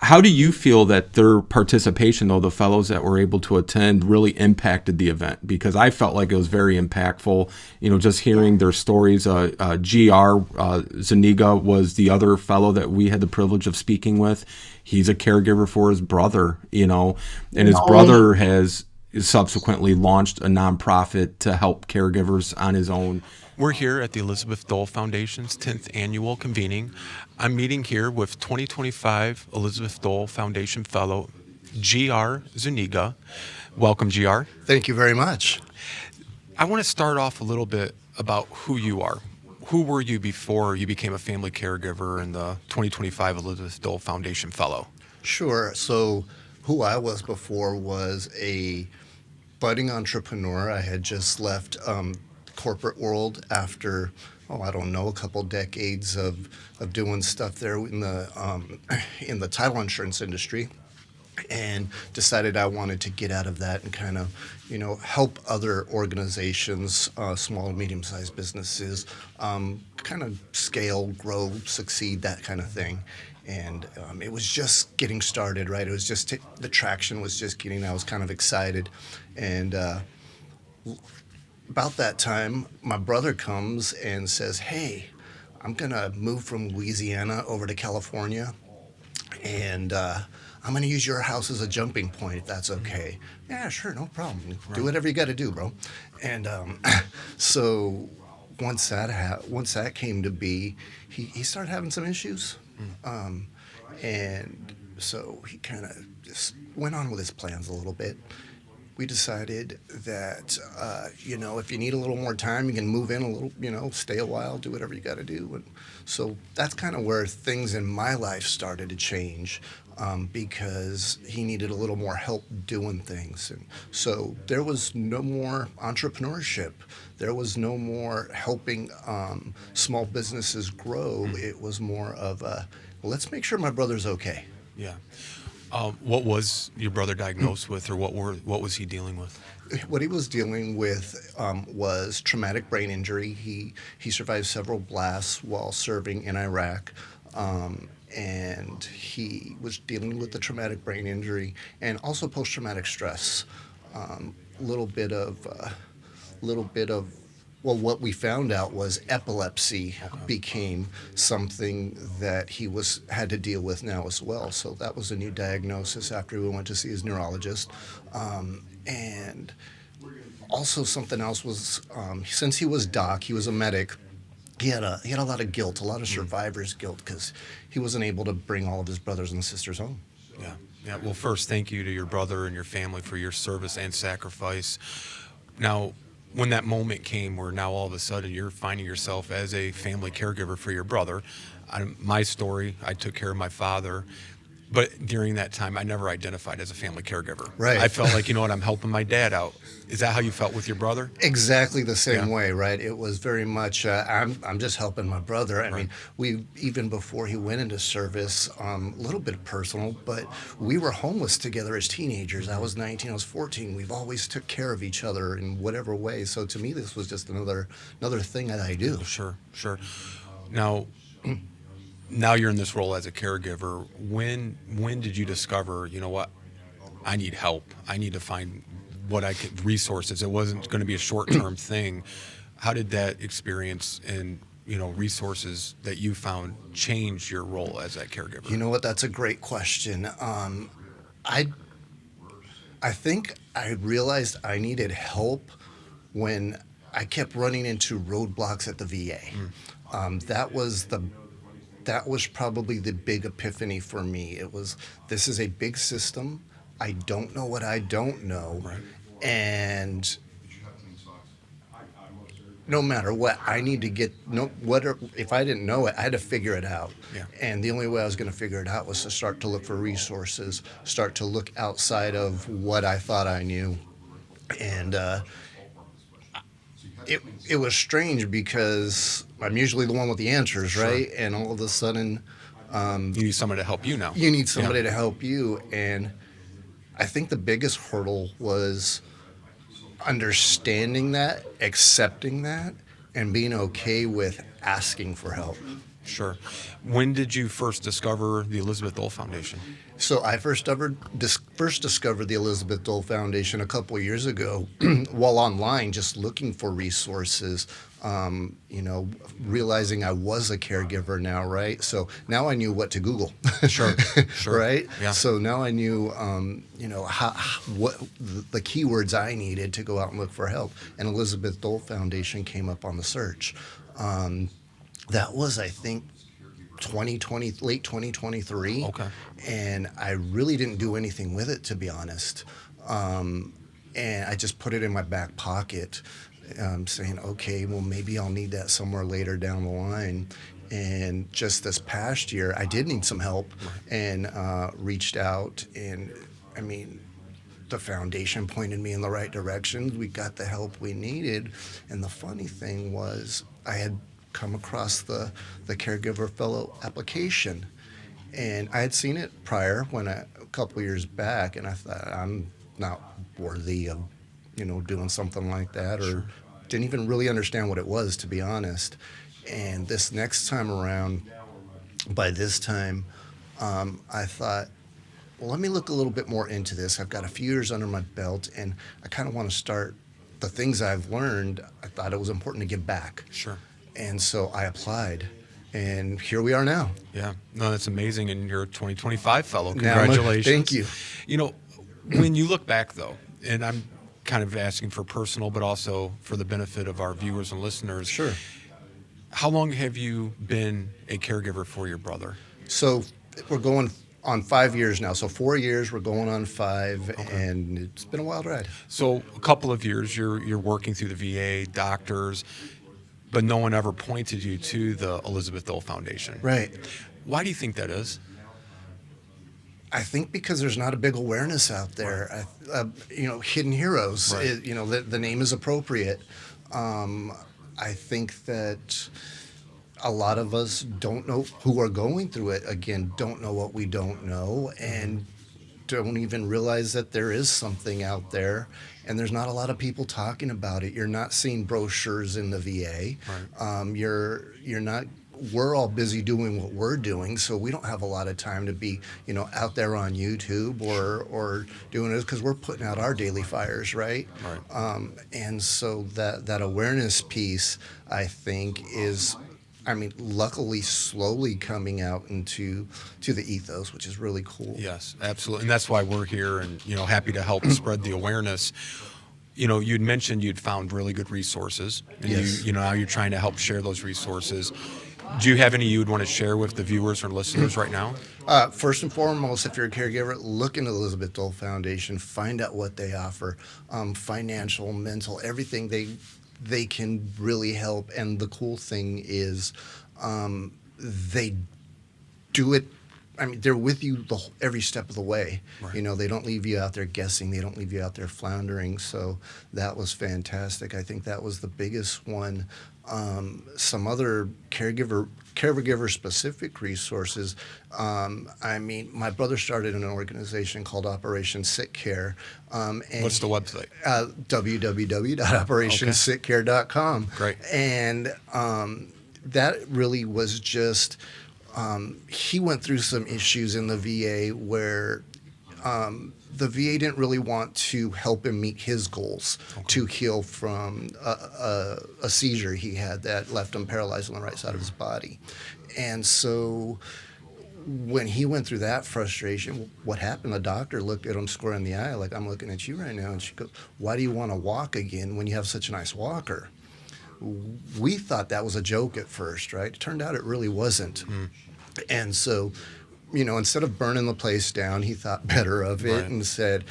How do you feel that their participation, though, the fellows that were able to attend, really impacted the event? Because I felt like it was very impactful, just hearing their stories. GR Zuniga was the other fellow that we had the privilege of speaking with. He's a caregiver for his brother, and his brother has subsequently launched a nonprofit to help caregivers on his own. We're here at the Elizabeth Dole Foundation's 10th annual convening. I'm meeting here with 2025 Elizabeth Dole Foundation Fellow, GR Zuniga. Welcome, GR. Thank you very much. I want to start off a little bit about who you are. Who were you before you became a family caregiver and the 2025 Elizabeth Dole Foundation Fellow? Sure. So who I was before was a budding entrepreneur. I had just left corporate world after, a couple decades of doing stuff there in the title insurance industry, and decided I wanted to get out of that and kind of, help other organizations, small and medium-sized businesses, kind of scale, grow, succeed, that kind of thing. And it was just getting started, right? It was just the traction was just getting. I was kind of excited, and about that time, my brother comes and says, "Hey, I'm gonna move from Louisiana over to California, and I'm gonna use your house as a jumping point, if that's okay." Yeah, sure, no problem. Right. Do whatever you got to do, bro. And so once that came to be, he started having some issues, and so he kind of just went on with his plans a little bit. we decided that, if you need a little more time, you can move in a little, stay a while, do whatever you got to do. And so that's kind of where things in my life started to change, because he needed a little more help doing things. And so there was no more entrepreneurship. There was no more helping small businesses grow. It was more of let's make sure my brother's okay. Yeah. What was your brother diagnosed with, or what was he dealing with? What he was dealing with was traumatic brain injury. He survived several blasts while serving in Iraq, and he was dealing with the traumatic brain injury and also post-traumatic stress. Little bit of well, what we found out was epilepsy became something that he had to deal with now as well. So that was a new diagnosis after we went to see his neurologist. And also something else was, since he was doc, he was a medic, he had a lot of guilt, a lot of survivor's guilt, because he wasn't able to bring all of his brothers and sisters home. Yeah. Yeah. Well, first, thank you to your brother and your family for your service and sacrifice. Now, when that moment came where now all of a sudden you're finding yourself as a family caregiver for your brother, my story, I took care of my father, but during that time I never identified as a family caregiver. Right. I felt like, I'm helping my dad out. Is that how you felt with your brother? Exactly the same way, right? It was very much, I'm just helping my brother. I mean, we, even before he went into service, a little bit personal, but we were homeless together as teenagers. I was 19, I was 14. We've always took care of each other in whatever way. So to me, this was just another thing that I do. Sure. Now you're in this role as a caregiver. When did you discover, what, I need help. I need to find resources. It wasn't going to be a short-term thing. How did that experience and, resources that you found change your role as that caregiver? You know what? That's a great question. I think I realized I needed help when I kept running into roadblocks at the VA. That was probably the big epiphany for me. It was, this is a big system. I don't know what I don't know. Right. And no matter what, I need to if I didn't know it, I had to figure it out. Yeah. And the only way I was going to figure it out was to start to look for resources, start to look outside of what I thought I knew. And it was strange because I'm usually the one with the answers, right? Sure. And all of a sudden, you need somebody to help you now. You need somebody to help you. And I think the biggest hurdle was understanding that, accepting that, and being okay with asking for help. Sure. When did you first discover the Elizabeth Dole Foundation? So I first discovered the Elizabeth Dole Foundation a couple of years ago while online, just looking for resources, realizing I was a caregiver now, right? So now I knew what to Google. Sure. Right? Yeah. So now I knew, what the keywords I needed to go out and look for help. And Elizabeth Dole Foundation came up on the search. That was, I think, late 2023. Okay. And I really didn't do anything with it, to be honest. And I just put it in my back pocket, saying, okay, well, maybe I'll need that somewhere later down the line. And just this past year, I did need some help and reached out. And, I mean, the foundation pointed me in the right direction. We got the help we needed. And the funny thing was, I had come across the Caregiver Fellow application. And I had seen it prior a couple years back, and I thought, I'm not worthy of, doing something like that, or didn't even really understand what it was, to be honest. And this next time around, by this time, I thought, well, let me look a little bit more into this. I've got a few years under my belt, and I kind of want to start the things I've learned. I thought it was important to give back. Sure. And so I applied, and here we are now. Yeah, no, that's amazing. And you're a 2025 fellow. Congratulations. Thank you. When you look back, though, and I'm kind of asking for personal, but also for the benefit of our viewers and listeners. Sure. How long have you been a caregiver for your brother? So we're going on 5 years now. So 4 years, we're going on 5, and it's been a wild ride. So a couple of years, you're working through the VA, doctors, but no one ever pointed you to the Elizabeth Dole Foundation. Right. Why do you think that is? I think because there's not a big awareness out there. Hidden heroes. Right. The name is appropriate. I think that a lot of us don't know who are going through it. Again, don't know what we don't know, and don't even realize that there is something out there. And there's not a lot of people talking about it. You're not seeing brochures in the VA. Right. You're not. We're all busy doing what we're doing, so we don't have a lot of time to be, out there on YouTube or doing this because we're putting out our daily fires, right? Right. And so that awareness piece, I think, is, luckily slowly coming out into the ethos, which is really cool. Yes, absolutely. And that's why we're here and, happy to help spread the awareness. You'd mentioned you'd found really good resources, and Yes. now you're trying to help share those resources. Do you have any you would want to share with the viewers or listeners right now? First and foremost, if you're a caregiver, look into the Elizabeth Dole Foundation. Find out what they offer, financial, mental, everything. They can really help. And the cool thing is they do it. They're with you every step of the way. Right. They don't leave you out there guessing. They don't leave you out there floundering. So that was fantastic. I think that was the biggest one. Some other caregiver-specific resources. My brother started an organization called Operation Sick Care. And What's the website? www.operationsitcare.com. Great. And that really was just, he went through some issues in the VA where the VA didn't really want to help him meet his goals to heal from a seizure he had that left him paralyzed on the right side of his body. And so when he went through that frustration, what happened? The doctor looked at him square in the eye, like, I'm looking at you right now. And she goes, why do you want to walk again when you have such a nice walker? We thought that was a joke at first, right? It turned out it really wasn't. And so, instead of burning the place down, he thought better of it and said,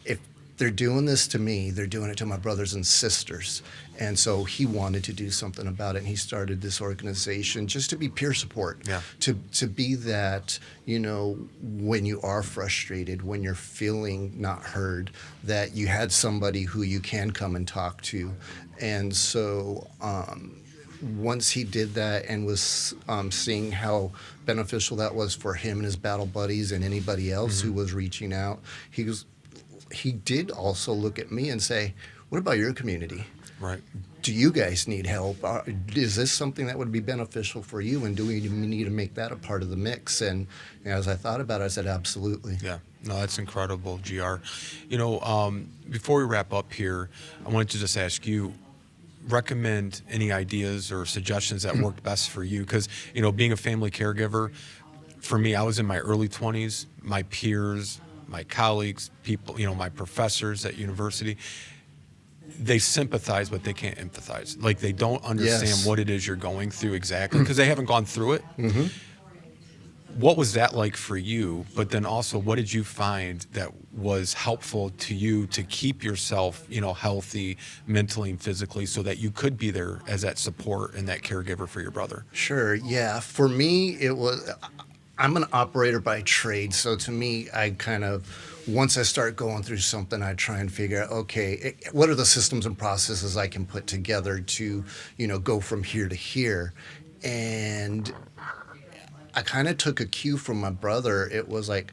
if they're doing this to me, they're doing it to my brothers and sisters. And so he wanted to do something about it. And he started this organization just to be peer support, to be that, when you are frustrated, when you're feeling not heard, that you had somebody who you can come and talk to. And so once he did that and was seeing how beneficial that was for him and his battle buddies and anybody else who was reaching out, he did also look at me and say, what about your community? Right. Do you guys need help? Is this something that would be beneficial for you? And do we need to make that a part of the mix? And as I thought about it, I said, absolutely. Yeah. No, that's incredible, GR. Before we wrap up here, I wanted to just ask you, recommend any ideas or suggestions that worked best for you? Because, being a family caregiver, for me, I was in my early 20s. My peers, my colleagues, people, my professors at university, they sympathize, but they can't empathize. Like, they don't understand what it is you're going through exactly because they haven't gone through it. What was that like for you? But then also, what did you find that was helpful to you to keep yourself, healthy mentally and physically so that you could be there as that support and that caregiver for your brother? Sure. Yeah. For me, I'm an operator by trade. So to me, once I start going through something, I try and figure out, okay, what are the systems and processes I can put together to, go from here to here. And I kind of took a cue from my brother. It was like,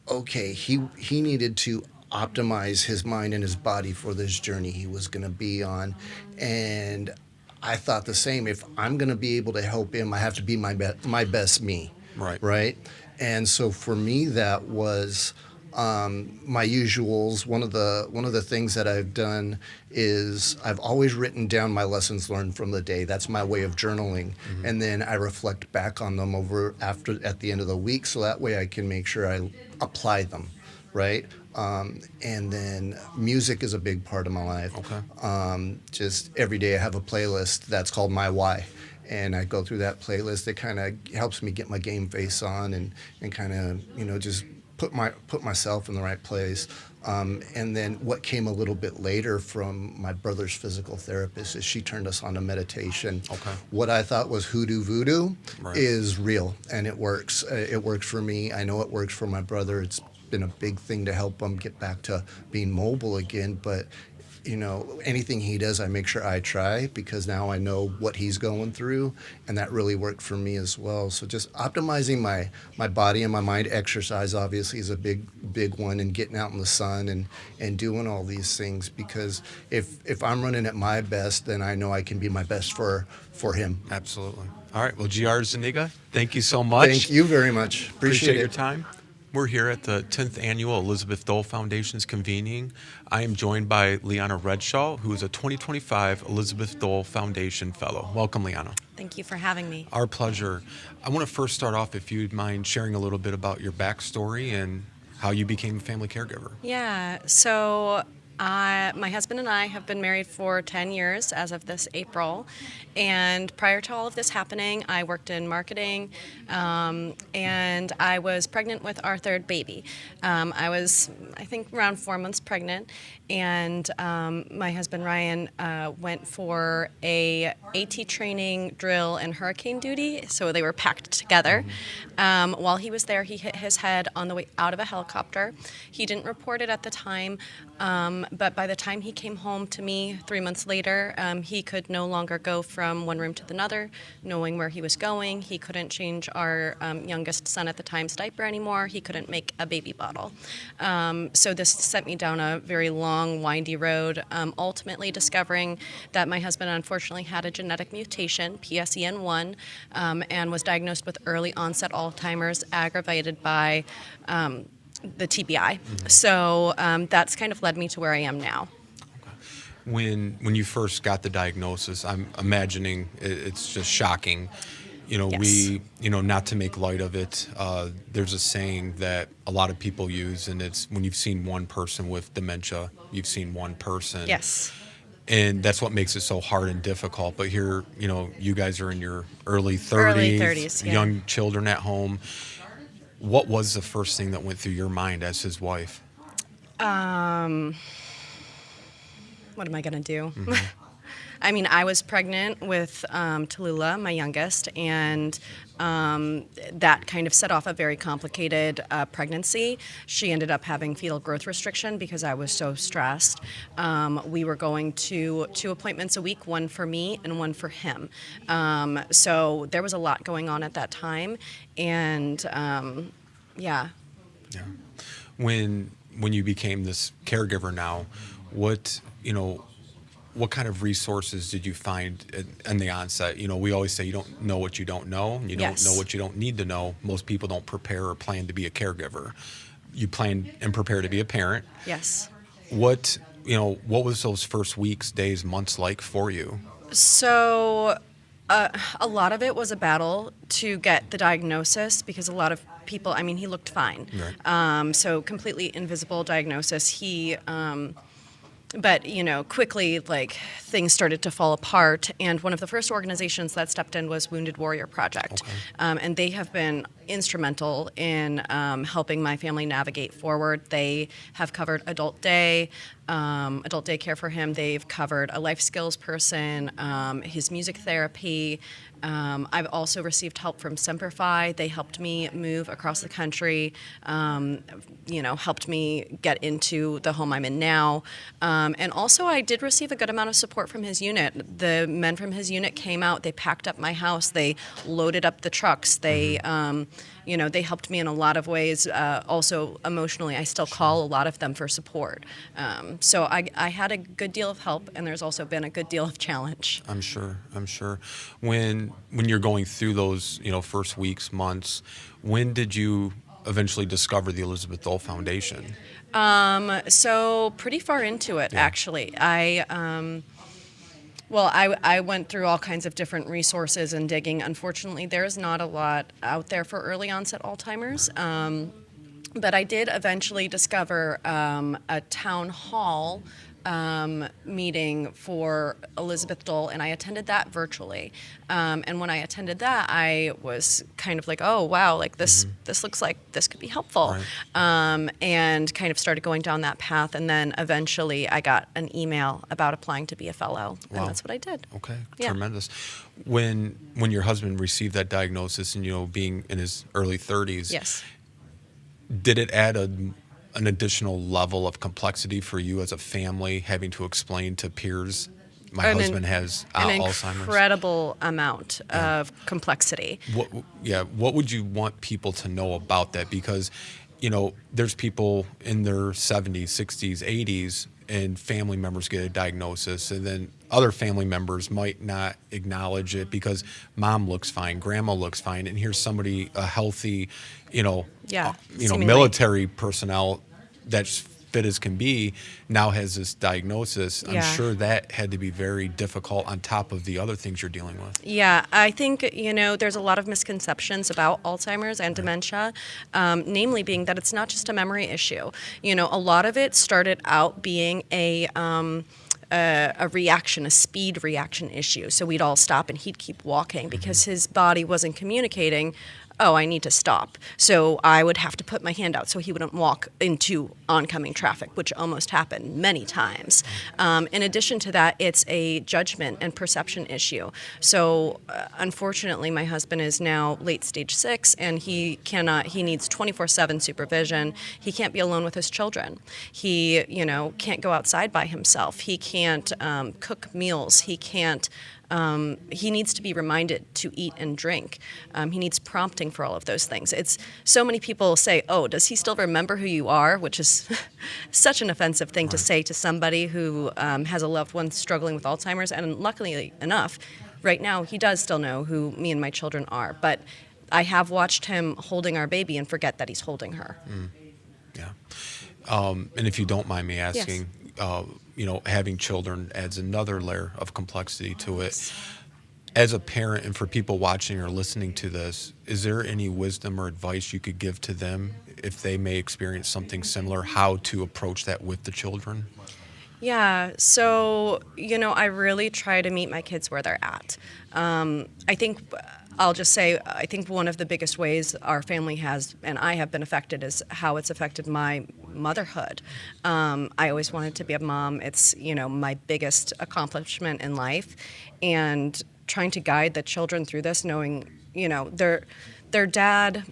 okay, he needed to optimize his mind and his body for this journey he was going to be on. And I thought the same. If I'm going to be able to help him, I have to be my best me. Right. And so for me, that was my usuals. One of the things that I've done is I've always written down my lessons learned from the day. That's my way of journaling. And then I reflect back on them at the end of the week, so that way I can make sure I apply them, right? And then music is a big part of my life. Just every day I have a playlist that's called My Why. and I go through that playlist. It kind of helps me get my game face on and kind of, just put myself in the right place. And then what came a little bit later from my brother's physical therapist is she turned us on to meditation. Okay. What I thought was hoodoo voodoo Right. is real, and it works. It works for me. I know it works for my brother. It's been a big thing to help him get back to being mobile again. But anything he does, I make sure I try, because now I know what he's going through, and that really worked for me as well. So just optimizing my body and my mind. Exercise obviously is a big one, and getting out in the sun and doing all these things, because if I'm running at my best, then I know I can be my best for him. Absolutely. All right. Well, GR Zuniga, thank you so much. Thank you very much. Appreciate your it. time. We're here at the 10th Annual Elizabeth Dole Foundation's convening. I am joined by Liana Redshaw, who is a 2025 Elizabeth Dole Foundation Fellow. Welcome, Liana. Thank you for having me. Our pleasure. I want to first start off, if you'd mind sharing a little bit about your backstory and how you became a family caregiver. Yeah, so my husband and I have been married for 10 years as of this April, and prior to all of this happening, I worked in marketing, and I was pregnant with our third baby. I was, I think, around 4 months pregnant, and my husband Ryan went for a AT training, drill, and hurricane duty, so they were packed together. While he was there, he hit his head on the way out of a helicopter. He didn't report it at the time, but by the time he came home to me 3 months later, he could no longer go from one room to another, knowing where he was going. He couldn't change our youngest son at the time's diaper anymore. He couldn't make a baby bottle. So this sent me down a very long, windy road, ultimately discovering that my husband unfortunately had a genetic mutation, PSEN1, and was diagnosed with early onset Alzheimer's aggravated by the TBI. So that's kind of led me to where I am now. When you first got the diagnosis, I'm imagining it's just shocking. Yes. Not to make light of it, there's a saying that a lot of people use, and it's when you've seen one person with dementia, you've seen one person. Yes. And that's what makes it so hard and difficult. But here, you guys are in your early 30s, Early 30s, yeah. Young children at home. What was the first thing that went through your mind as his wife? What am I going to do? I mean, I was pregnant with Tallulah, my youngest, and that kind of set off a very complicated pregnancy. She ended up having fetal growth restriction because I was so stressed. We were going to 2 appointments a week, one for me and one for him. So there was a lot going on at that time, and yeah. Yeah. When you became this caregiver now, what kind of resources did you find in the onset? We always say you don't know what you don't know, and you Yes. don't know what you don't need to know. Most people don't prepare or plan to be a caregiver. You plan and prepare to be a parent. Yes. What was those first weeks, days, months like for you? So a lot of it was a battle to get the diagnosis because a lot of people, I mean, he looked fine. Right. So completely invisible diagnosis. But, quickly, things started to fall apart. And one of the first organizations that stepped in was Wounded Warrior Project. Okay. And they have been instrumental in helping my family navigate forward. They have covered adult daycare for him. They've covered a life skills person, his music therapy. I've also received help from Semperfi. They helped me move across the country, helped me get into the home I'm in now. And also I did receive a good amount of support from his unit. The men from his unit came out, they packed up my house, they loaded up the trucks, they helped me in a lot of ways. Also emotionally, I still call a lot of them for support. So I had a good deal of help, and there's also been a good deal of challenge. I'm sure. When you're going through those, first weeks, months, when did you eventually discover the Elizabeth Dole Foundation? So pretty far into it, actually. I went through all kinds of different resources and digging. Unfortunately, there's not a lot out there for early onset Alzheimer's. But I did eventually discover a town hall meeting for Elizabeth Dole, and I attended that virtually. And when I attended that, I was kind of like, oh, wow, like this looks like this could be helpful. Right. And kind of started going down that path. And then eventually I got an email about applying to be a fellow. Wow. And that's what I did. Okay, Yeah. tremendous. When your husband received that diagnosis and, being in his early 30s, Yes. did it add an additional level of complexity for you as a family, having to explain to peers, my husband has Alzheimer's? An incredible amount of complexity. What would you want people to know about that? Because, there's people in their 70s, 60s, 80s, and family members get a diagnosis, and then other family members might not acknowledge it because mom looks fine, grandma looks fine, and here's somebody, a healthy, seemingly. military personnel that's fit as can be, now has this diagnosis. I'm sure that had to be very difficult on top of the other things you're dealing with. Yeah, I think, there's a lot of misconceptions about Alzheimer's and dementia, namely being that it's not just a memory issue. A lot of it started out being a reaction, a speed reaction issue. So we'd all stop and he'd keep walking because his body wasn't communicating, oh, I need to stop. So I would have to put my hand out so he wouldn't walk into oncoming traffic, which almost happened many times. In addition to that, it's a judgment and perception issue. So unfortunately, my husband is now late stage 6, and he needs 24/7 supervision. He can't be alone with his children. He, can't go outside by himself. He can't cook meals. He can't he needs to be reminded to eat and drink. He needs prompting for all of those things. It's so many people say, oh, does he still remember who you are? Which is such an offensive thing to say to somebody who has a loved one struggling with Alzheimer's. And luckily enough, right now he does still know who me and my children are. But I have watched him holding our baby and forget that he's holding her. Yeah. And if you don't mind me asking, having children adds another layer of complexity to it. As a parent, and for people watching or listening to this, is there any wisdom or advice you could give to them if they may experience something similar, how to approach that with the children? Yeah, so, I really try to meet my kids where they're at. I think one of the biggest ways our family has, and I have been affected, is how it's affected my motherhood. I always wanted to be a mom. It's, my biggest accomplishment in life. And trying to guide the children through this, knowing, their dad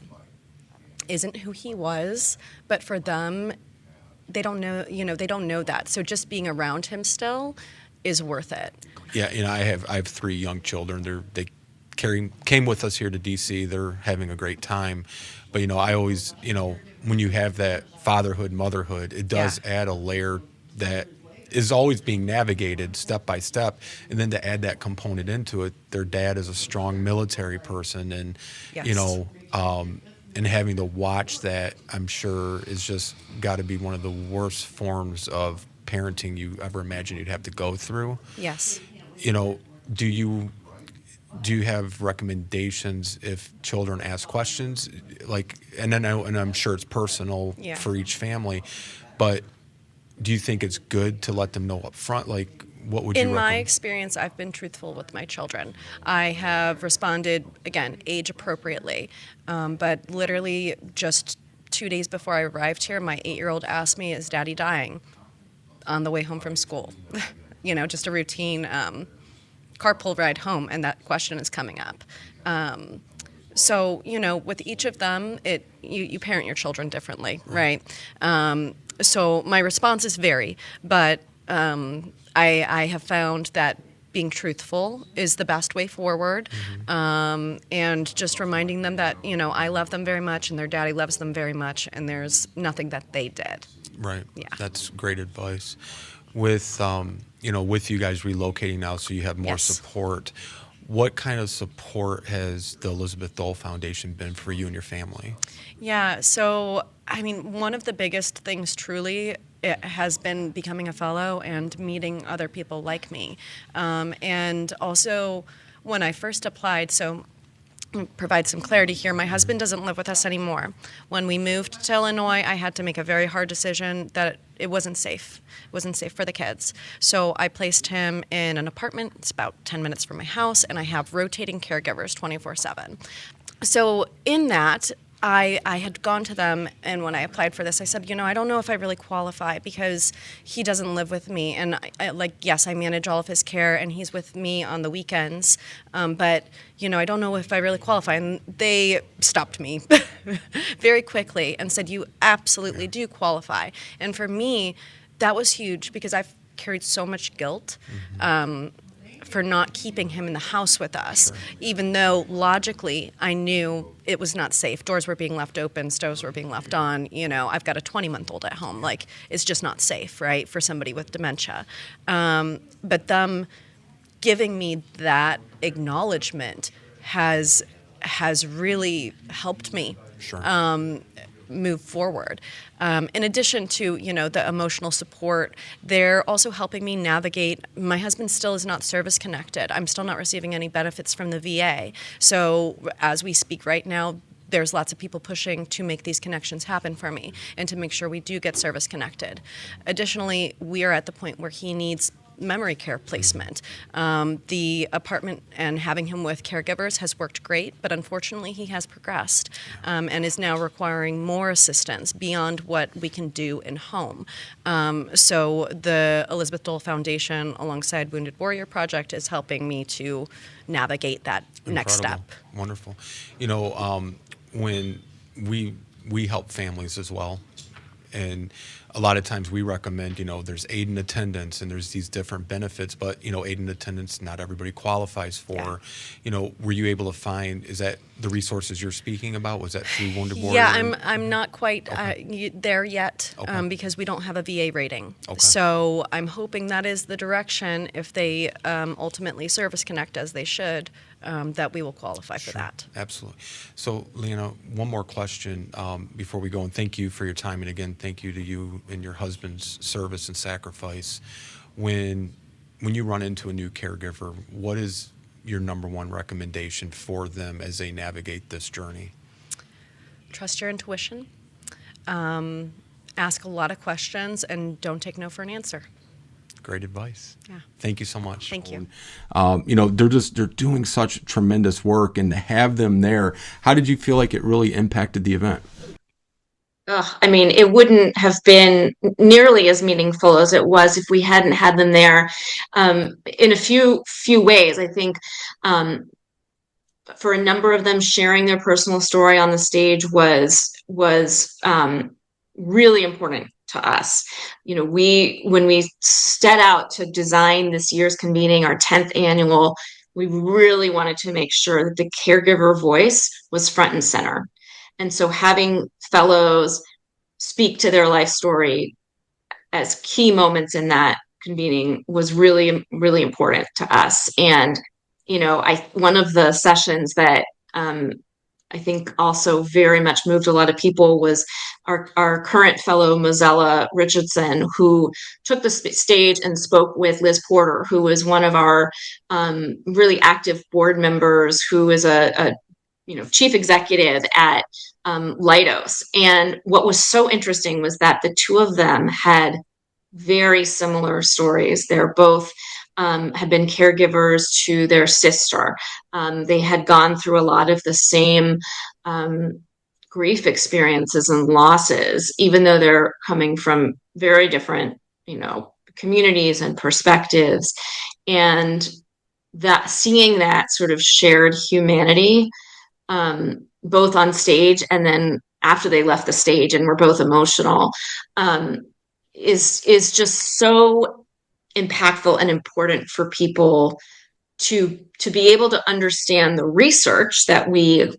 isn't who he was, but for them, they don't know that. So just being around him still is worth it. Yeah, I have 3 young children. They came with us here to DC. They're having a great time. But, I always, when you have that fatherhood, motherhood, it does add a layer that is always being navigated step by step. And then to add that component into it, their dad is a strong military person. And, and having to watch that, I'm sure, is just got to be one of the worst forms of parenting you ever imagined you'd have to go through. Yes. Do you have recommendations if children ask questions? And I'm sure it's personal for each family, but do you think it's good to let them know up front? What would you recommend? In my experience, I've been truthful with my children. I have responded, again, age appropriately, but literally just 2 days before I arrived here, my 8-year-old asked me, is Daddy dying? On the way home from school. Just a routine carpool ride home, and that question is coming up. So, with each of them, you parent your children differently, right? So my responses vary, but I have found that being truthful is the best way forward, and just reminding them that, I love them very much and their daddy loves them very much, and there's nothing that they did. Right. Yeah. That's great advice. With, with you guys relocating now so you have more support, what kind of support has the Elizabeth Dole Foundation been for you and your family? Yeah, so, one of the biggest things truly it has been becoming a fellow and meeting other people like me. And also, when I first applied, so provide some clarity here. My husband doesn't live with us anymore. When we moved to Illinois, I had to make a very hard decision that it wasn't safe. It wasn't safe for the kids. So I placed him in an apartment. It's about 10 minutes from my house, and I have rotating caregivers 24/7. So in that, I had gone to them, and when I applied for this, I said, I don't know if I really qualify because he doesn't live with me. And yes, I manage all of his care, and he's with me on the weekends. But, I don't know if I really qualify. And they stopped me very quickly and said, you absolutely do qualify. And for me, that was huge because I've carried so much guilt. For not keeping him in the house with us, even though logically I knew it was not safe. Doors were being left open, stoves were being left on. I've got a 20-month-old at home. It's just not safe, right, for somebody with dementia. But them giving me that acknowledgement has really helped me. Move forward. In addition to, the emotional support, they're also helping me navigate. My husband still is not service connected. I'm still not receiving any benefits from the VA. So as we speak right now, there's lots of people pushing to make these connections happen for me and to make sure we do get service connected. Additionally, we are at the point where he needs memory care placement. The apartment and having him with caregivers has worked great, but unfortunately he has progressed and is now requiring more assistance beyond what we can do in home. So the Elizabeth Dole Foundation alongside Wounded Warrior Project is helping me to navigate that next step. Wonderful. When we help families as well, and a lot of times we recommend, there's aid and attendance and there's these different benefits, but, aid and attendance, not everybody qualifies for. Were you able to find, is that the resources you're speaking about? Was that through Wounded Warrior? Yeah, I'm not quite there yet because we don't have a VA rating. So I'm hoping that is the direction if they ultimately service connect as they should, that we will qualify for that. Absolutely. So, Leanna, one more question before we go, and thank you for your time, and again, thank you to you and your husband's service and sacrifice. When you run into a new caregiver, what is your number one recommendation for them as they navigate this journey? Trust your intuition. Ask a lot of questions, and don't take no for an answer. Great advice. Yeah. Thank you so much. Thank you. They're doing such tremendous work, and to have them there, how did you feel like it really impacted the event? It wouldn't have been nearly as meaningful as it was if we hadn't had them there. In a few ways, I think for a number of them, sharing their personal story on the stage was really important to us. When we set out to design this year's convening, our 10th annual, we really wanted to make sure that the caregiver voice was front and center. And so having fellows speak to their life story as key moments in that convening was really, really important to us. And, one of the sessions that I think also very much moved a lot of people was our current fellow, Mozella Richardson, who took the stage and spoke with Liz Porter, who was one of our really active board members, who is a chief executive at Leidos. And what was so interesting was that the two of them had very similar stories. They're both have been caregivers to their sister. They had gone through a lot of the same grief experiences and losses, even though they're coming from very different, communities and perspectives. And that seeing that sort of shared humanity, both on stage and then after they left the stage and were both emotional, is just so impactful and important for people to be able to understand the research that we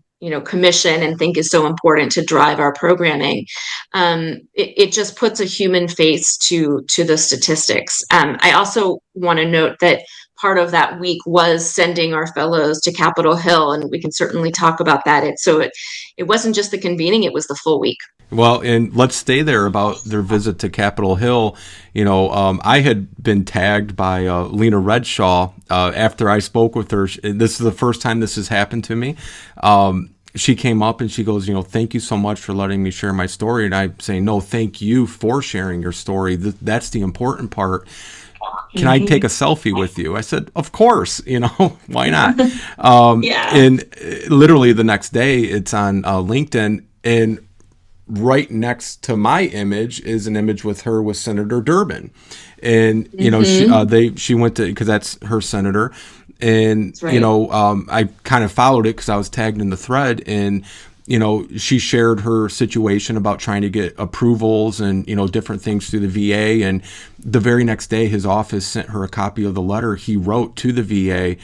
commission and think is so important to drive our programming. It just puts a human face to the statistics. I also want to note that part of that week was sending our fellows to Capitol Hill, and we can certainly talk about that. It wasn't just the convening, it was the full week. Well, and let's stay there about their visit to Capitol Hill. I had been tagged by Lena Redshaw after I spoke with her. This is the first time this has happened to me. She came up and she goes, thank you so much for letting me share my story. And I say, no, thank you for sharing your story. That's the important part. Can I take a selfie with you? I said, of course, why not? And literally the next day it's on LinkedIn, and right next to my image is an image with her with Senator Durbin. And, she went to, because that's her senator. And, right. I kind of followed it because I was tagged in the thread, and, she shared her situation about trying to get approvals and, different things through the VA. And the very next day, his office sent her a copy of the letter he wrote to the VA.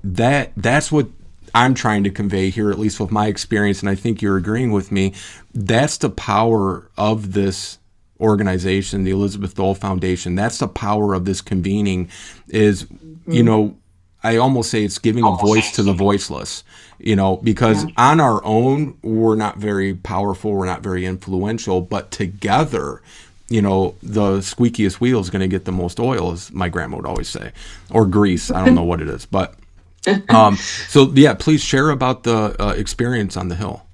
That's what I'm trying to convey here, at least with my experience. And I think you're agreeing with me. That's the power of this organization, the Elizabeth Dole Foundation. That's the power of this convening is, I almost say it's giving a voice to the voiceless, because on our own, we're not very powerful, we're not very influential, but together, the squeakiest wheel is going to get the most oil, as my grandma would always say, or grease. I don't know what it is, but please share about the experience on the Hill.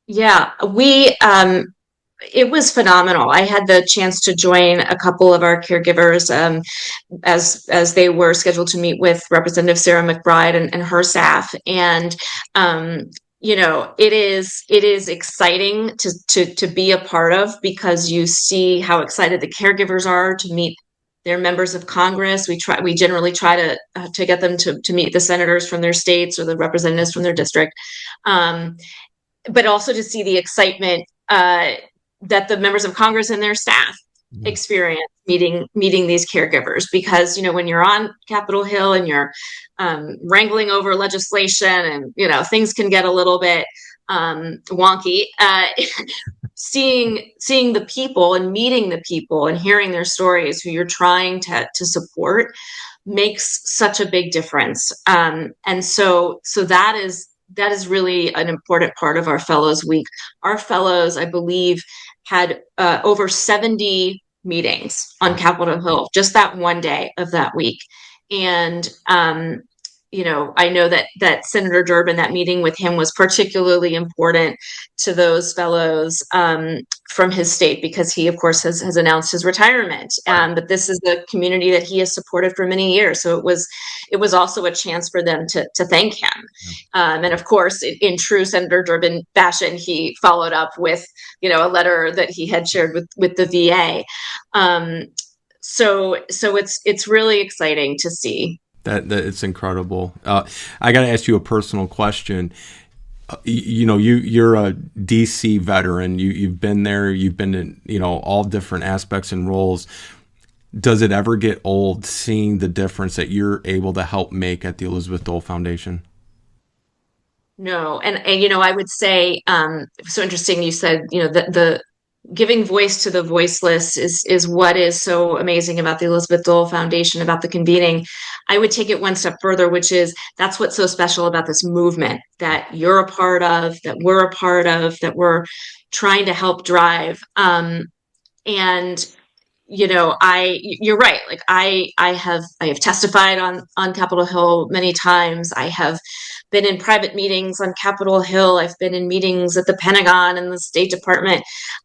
Yeah, it was phenomenal. I had the chance to join a couple of our caregivers as they were scheduled to meet with Representative Sarah McBride and her staff. And it is exciting to be a part of, because you see how excited the caregivers are to meet their members of Congress. We generally try to get them to meet the senators from their states or the representatives from their district, but also to see the excitement that the members of Congress and their staff experience meeting these caregivers. Because when you're on Capitol Hill and you're wrangling over legislation, and things can get a little bit wonky, seeing the people and meeting the people and hearing their stories who you're trying to support makes such a big difference. And so that is really an important part of our Fellows Week. Our fellows, I believe, had over 70 meetings on Capitol Hill just that one day of that week. And, I know that Senator Durbin, that meeting with him was particularly important to those fellows from his state, because he, of course, has announced his retirement. But this is the community that he has supported for many years. So it was also a chance for them to thank him. And of course, in true Senator Durbin fashion, he followed up with, a letter that he had shared with the VA. So it's really exciting to see. That it's incredible. I got to ask you a personal question. You're a DC veteran. You've been there. You've been in all different aspects and roles. Does it ever get old seeing the difference that you're able to help make at the Elizabeth Dole Foundation? No, and I would say so interesting. You said the giving voice to the voiceless is what is so amazing about the Elizabeth Dole Foundation, about the convening. I would take it one step further, which is that's what's so special about this movement that you're a part of, that we're a part of, that we're trying to help drive. And you're right. Like I have testified on Capitol Hill many times. I have been in private meetings on Capitol Hill. I've been in meetings at the Pentagon and the State Department.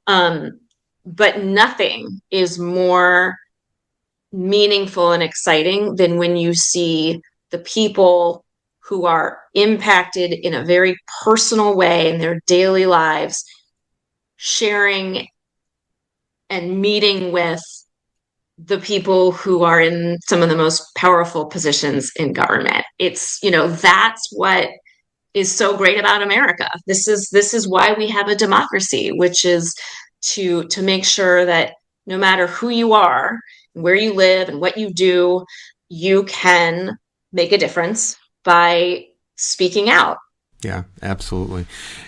But nothing is more meaningful and exciting than when you see the people who are impacted in a very personal way in their daily lives, sharing and meeting with the people who are in some of the most powerful positions in government. It's, that's what is so great about America. This is why we have a democracy, which is to make sure that no matter who you are, where you live and what you do, you can make a difference by speaking out. Yeah, absolutely.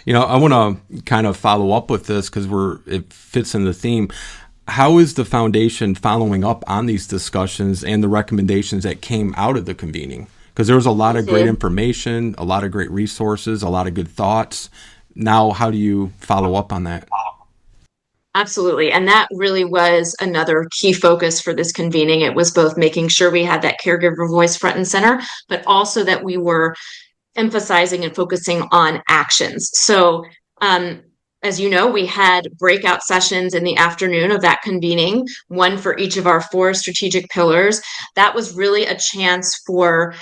I want to kind of follow up with this because it fits in the theme. How is the foundation following up on these discussions and the recommendations that came out of the convening? Because there was a lot of great information, a lot of great resources, a lot of good thoughts. Now, how do you follow up on that? Absolutely. And that really was another key focus for this convening. It was both making sure we had that caregiver voice front and center, but also that we were emphasizing and focusing on actions. So, as you know, we had breakout sessions in the afternoon of that convening, one for each of our 4 strategic pillars. That was really a chance for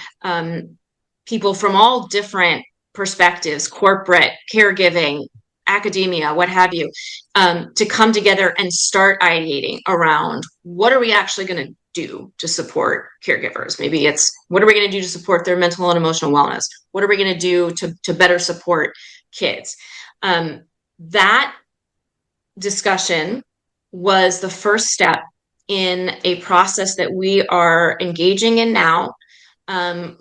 people from all different perspectives, corporate, caregiving, academia, what have you, to come together and start ideating around what are we actually going to do to support caregivers. Maybe it's what are we going to do to support their mental and emotional wellness? What are we going to do to better support kids? That discussion was the first step in a process that we are engaging in now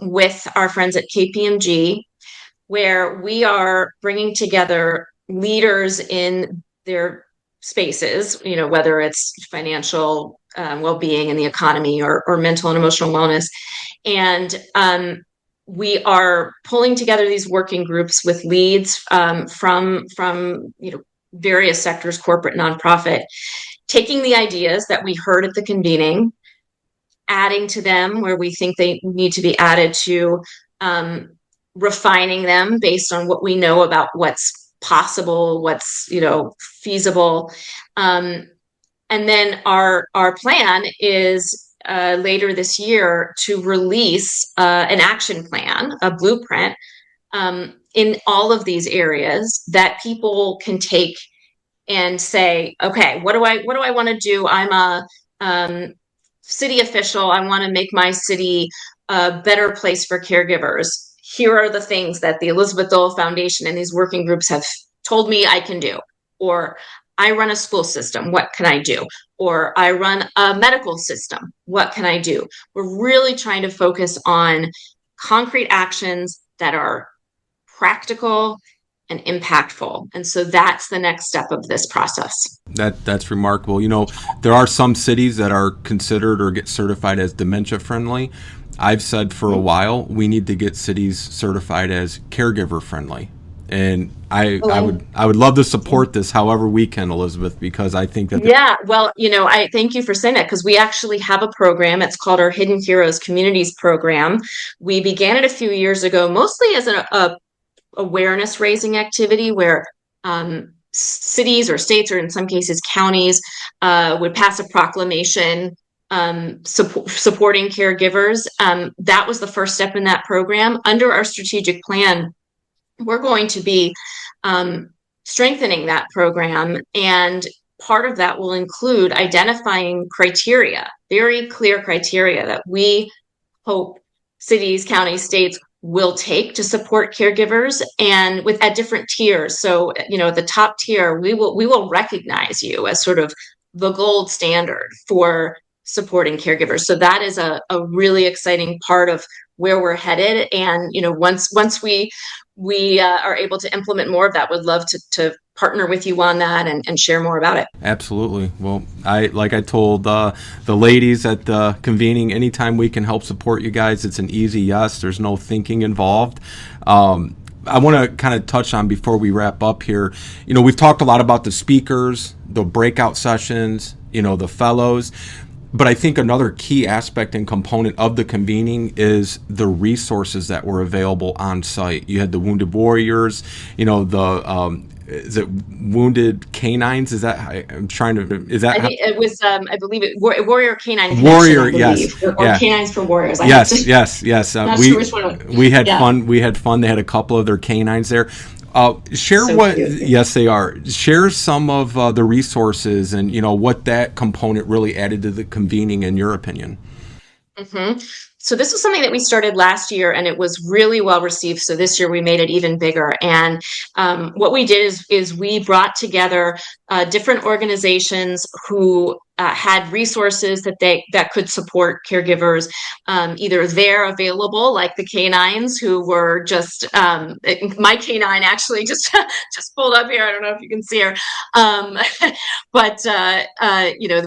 with our friends at KPMG, where we are bringing together leaders in their spaces, whether it's financial well-being in the economy or mental and emotional wellness. And we are pulling together these working groups with leads from various sectors, corporate, nonprofit, taking the ideas that we heard at the convening, adding to them where we think they need to be added to, refining them based on what we know about what's possible, what's feasible, and then our plan is later this year to release an action plan, a blueprint, in all of these areas that people can take and say, okay, what do I want to do? I'm a city official. I want to make my city a better place for caregivers. Here are the things that the Elizabeth Dole Foundation and these working groups have told me I can do. Or I run a school system. What can I do? Or I run a medical system. What can I do? We're really trying to focus on concrete actions that are practical and impactful. And so that's the next step of this process. That's remarkable. There are some cities that are considered or get certified as dementia friendly. I've said for a while we need to get cities certified as caregiver friendly. And I would love to support this however we can, Elizabeth, because I think that I thank you for saying that, because we actually have a program. It's called our Hidden Heroes Communities program. We began it a few years ago, mostly as a awareness raising activity where cities or states, or in some cases counties, would pass a proclamation supporting caregivers. That was the first step in that program. Under our strategic plan, we're going to be strengthening that program, and part of that will include identifying criteria, very clear criteria that we hope cities, counties, states will take to support caregivers, and at different tiers. So, at the top tier, we will recognize you as sort of the gold standard for supporting caregivers. So that is a really exciting part of where we're headed. And, once we are able to implement more of that, would love to partner with you on that and share more about it. Absolutely. Well, I told the ladies at the convening, anytime we can help support you guys, it's an easy yes. There's no thinking involved. I want to kind of touch on, before we wrap up here, we've talked a lot about the speakers, the breakout sessions, the fellows. But I think another key aspect and component of the convening is the resources that were available on site. You had the Wounded Warriors, is it Wounded Canines? Is that, I'm trying to, is that? It was, I believe it, Warrior Canine. Warrior, yes. Or Canines for Warriors. Yes. Not sure which one. We had fun. We had fun. They had a couple of their canines there. Share so what, cute. Yes, they are. Share some of the resources and, what that component really added to the convening, in your opinion. Mm-hmm. So this was something that we started last year, and it was really well received. So this year we made it even bigger. And what we did is we brought together different organizations who had resources that could support caregivers, either there available, like the canines, who were just my canine actually just pulled up here. I don't know if you can see her, but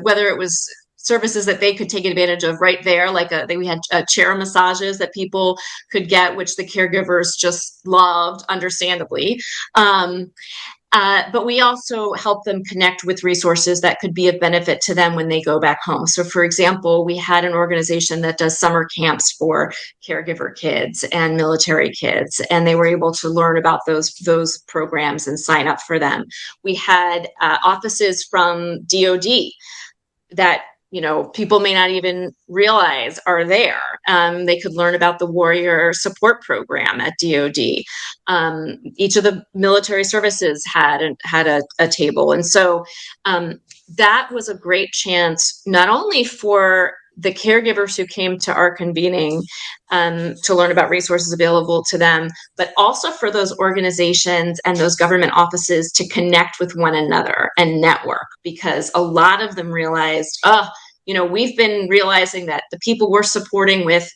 whether it was services that they could take advantage of right there, like we had chair massages that people could get, which the caregivers just loved, understandably. But we also help them connect with resources that could be of benefit to them when they go back home. So, for example, we had an organization that does summer camps for caregiver kids and military kids, and they were able to learn about those programs and sign up for them. We had offices from DoD that people may not even realize are there. They could learn about the Warrior Support Program at DoD. Each of the military services had a table, and so that was a great chance not only for the caregivers who came to our convening to learn about resources available to them, but also for those organizations and those government offices to connect with one another and network, because a lot of them realized, we've been realizing that the people we're supporting with,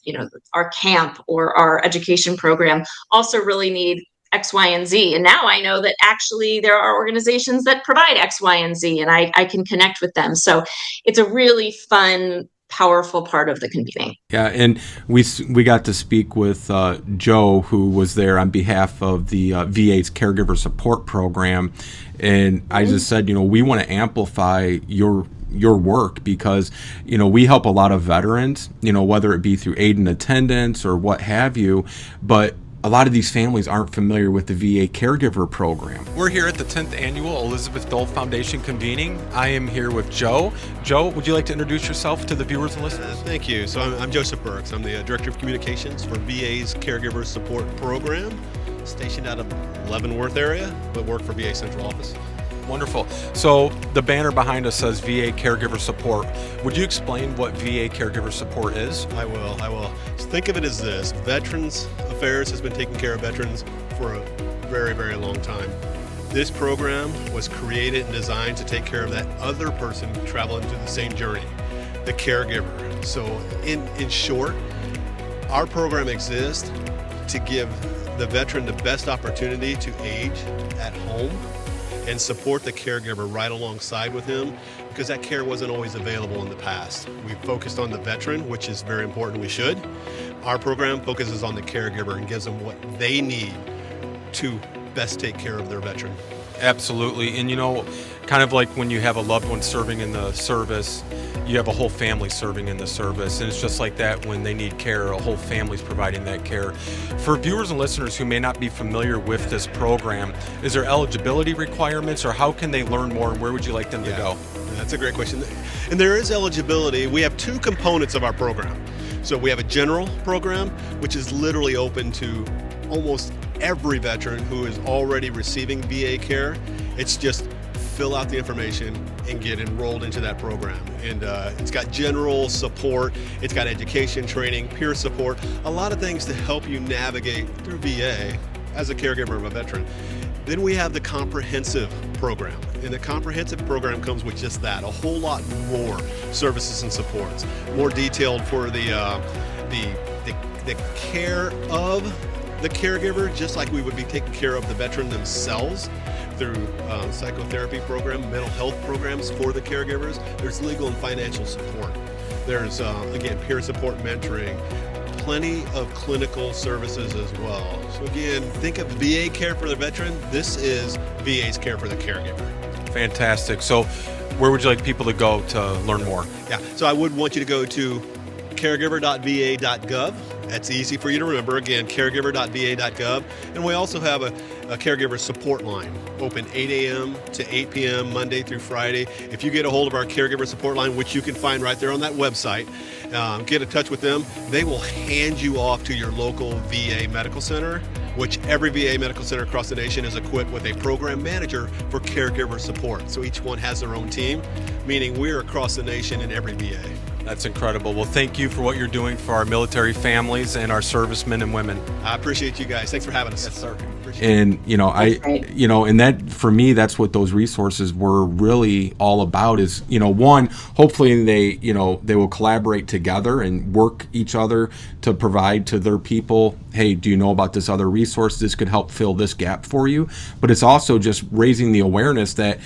our camp or our education program also really need X, Y, and Z. And now I know that actually there are organizations that provide X, Y, and Z, and I can connect with them. So it's a really fun, powerful part of the convening. Yeah, and we got to speak with Joe, who was there on behalf of the VA's Caregiver Support Program, and I just said, we want to amplify your work because, we help a lot of veterans, whether it be through aid and attendance or what have you, but a lot of these families aren't familiar with the VA caregiver program. We're here at the 10th annual Elizabeth Dole Foundation convening. I am here with Joe. Joe, would you like to introduce yourself to the viewers and listeners? Thank you. So I'm Joseph Burks. I'm the Director of Communications for VA's Caregiver Support Program, stationed out of Leavenworth area, but work for VA Central Office. Wonderful. So the banner behind us says VA Caregiver Support. Would you explain what VA Caregiver Support is? I will. So think of it as this. Veterans Affairs has been taking care of veterans for a very, very long time. This program was created and designed to take care of that other person traveling through the same journey, the caregiver. So in short, our program exists to give the veteran the best opportunity to age at home and support the caregiver right alongside with him, because that care wasn't always available in the past. We focused on the veteran, which is very important, we should. Our program focuses on the caregiver and gives them what they need to best take care of their veteran. Absolutely. And kind of like when you have a loved one serving in the service, you have a whole family serving in the service. And it's just like that when they need care, a whole family's providing that care. For viewers and listeners who may not be familiar with this program, is there eligibility requirements, or how can they learn more, and where would you like them to go? That's a great question. And there is eligibility. We have two components of our program. So we have a general program, which is literally open to almost every veteran who is already receiving VA care. It's just fill out the information and get enrolled into that program. And it's got general support, it's got education, training, peer support, a lot of things to help you navigate through VA as a caregiver of a veteran. Then we have the comprehensive program, and the comprehensive program comes with just that, a whole lot more services and supports, more detailed for the care of the caregiver, just like we would be taking care of the veteran themselves through psychotherapy program, mental health programs for the caregivers. There's legal and financial support. There's, again, peer support, mentoring, plenty of clinical services as well. So again, think of VA care for the veteran. This is VA's care for the caregiver. Fantastic. So where would you like people to go to learn more? Yeah, so I would want you to go to caregiver.va.gov. That's easy for you to remember. Again, caregiver.va.gov. And we also have a caregiver support line open 8 a.m. to 8 p.m. Monday through Friday. If you get a hold of our caregiver support line, which you can find right there on that website, get in touch with them. They will hand you off to your local VA medical center, which every VA medical center across the nation is equipped with a program manager for caregiver support. So each one has their own team, meaning we're across the nation in every VA. That's incredible. Well, thank you for what you're doing for our military families and our servicemen and women. I appreciate you guys. Thanks for having us. Yes, sir. And and that for me, that's what those resources were really all about. Is one, hopefully they will collaborate together and work each other to provide to their people. Hey, do you know about this other resource? This could help fill this gap for you. But it's also just raising the awareness that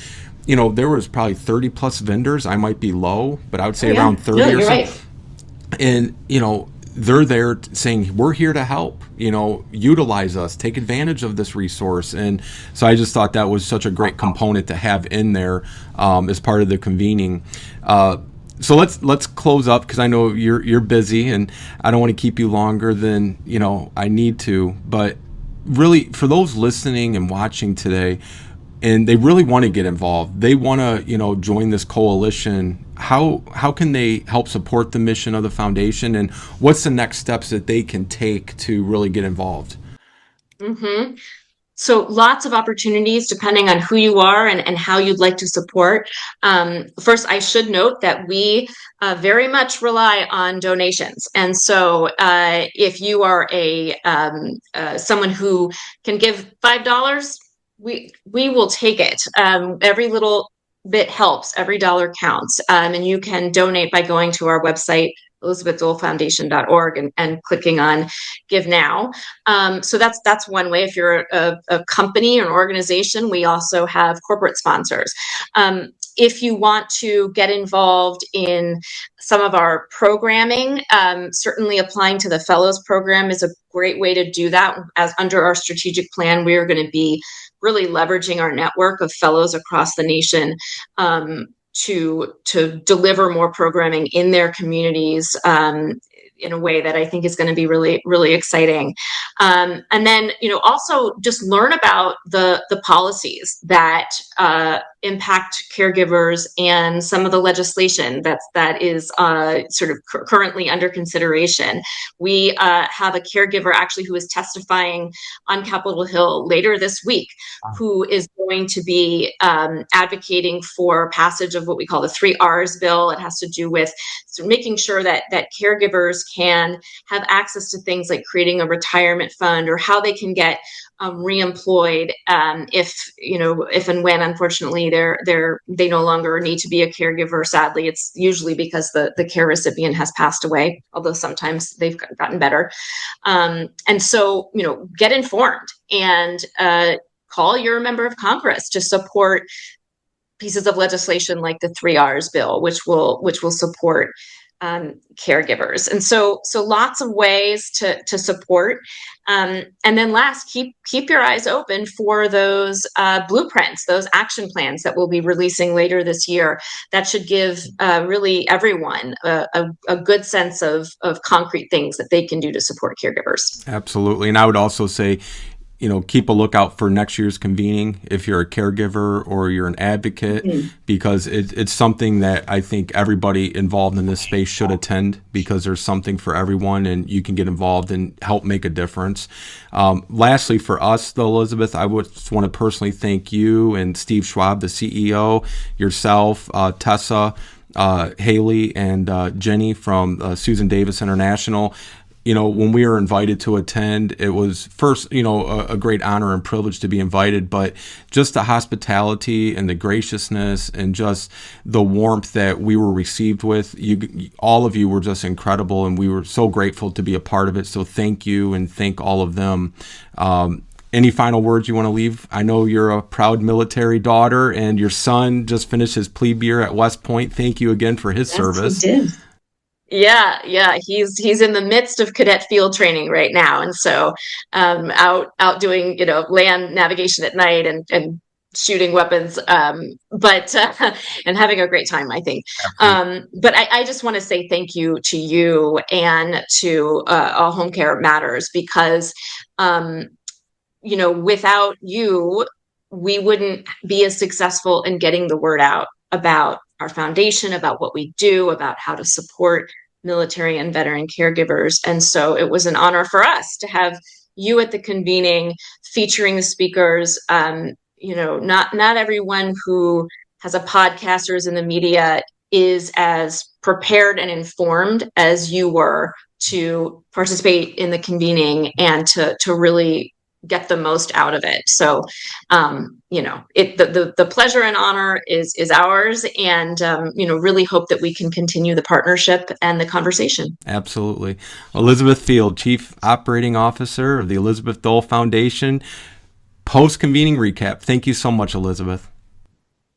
there was probably 30 plus vendors. I might be low, but I would say around 30 or so. Right. And, they're there saying, we're here to help, utilize us, take advantage of this resource. And so I just thought that was such a great component to have in there as part of the convening. So let's close up, because I know you're busy and I don't want to keep you longer than I need to. But really, for those listening and watching today, and they really want to get involved, they want to join this coalition, how can they help support the mission of the foundation, and what's the next steps that they can take to really get involved? Mm-hmm. So lots of opportunities depending on who you are and how you'd like to support. First, I should note that we very much rely on donations. And so if you are someone who can give $5, we will take it. Every little bit helps. Every dollar counts. And you can donate by going to our website, ElizabethDoleFoundation.org, and clicking on Give Now. So that's one way. If you're a company or an organization, we also have corporate sponsors. If you want to get involved in some of our programming, certainly applying to the Fellows Program is a great way to do that. As under our strategic plan, we are going to be really leveraging our network of fellows across the nation to deliver more programming in their communities in a way that I think is going to be really, really exciting. And then, also just learn about the policies that impact caregivers and some of the legislation that is sort of currently under consideration. We have a caregiver actually who is testifying on Capitol Hill later this week, who is going to be advocating for passage of what we call the 3 R's bill. It has to do with making sure that caregivers can have access to things like creating a retirement fund, or how they can get reemployed if and when, unfortunately, they no longer need to be a caregiver. Sadly, it's usually because the care recipient has passed away, although sometimes they've gotten better. And so, get informed and call your member of Congress to support pieces of legislation like the 3 R's bill, which will support caregivers. And so lots of ways to support. And then last, keep your eyes open for those blueprints, those action plans that we'll be releasing later this year. That should give really everyone a good sense of concrete things that they can do to support caregivers. Absolutely. And I would also say, keep a lookout for next year's convening if you're a caregiver or you're an advocate, because it's something that I think everybody involved in this space should attend, because there's something for everyone and you can get involved and help make a difference. Lastly, for us, though, Elizabeth, I would just want to personally thank you and Steve Schwab, the CEO, yourself, Tessa, Haley, and Jenny from Susan Davis International. When we were invited to attend, it was first, a great honor and privilege to be invited, but just the hospitality and the graciousness and just the warmth that we were received with, all of you were just incredible, and we were so grateful to be a part of it. So thank you, and thank all of them. Any final words you want to leave? I know you're a proud military daughter, and your son just finished his plebe year at West Point. Thank you again for his service. He did. Yeah. He's in the midst of cadet field training right now, and so out doing land navigation at night and shooting weapons, but and having a great time, I think. But I just want to say thank you to you and to All Home Care Matters, because without you, we wouldn't be as successful in getting the word out about our foundation, about what we do, about how to support military and veteran caregivers. And so it was an honor for us to have you at the convening, featuring the speakers. Not everyone who has a podcast or is in the media is as prepared and informed as you were to participate in the convening and to really get the most out of it. So, the pleasure and honor is ours, and really hope that we can continue the partnership and the conversation. Absolutely. Elizabeth Field, Chief Operating Officer of the Elizabeth Dole Foundation. Post-convening recap. Thank you so much, Elizabeth.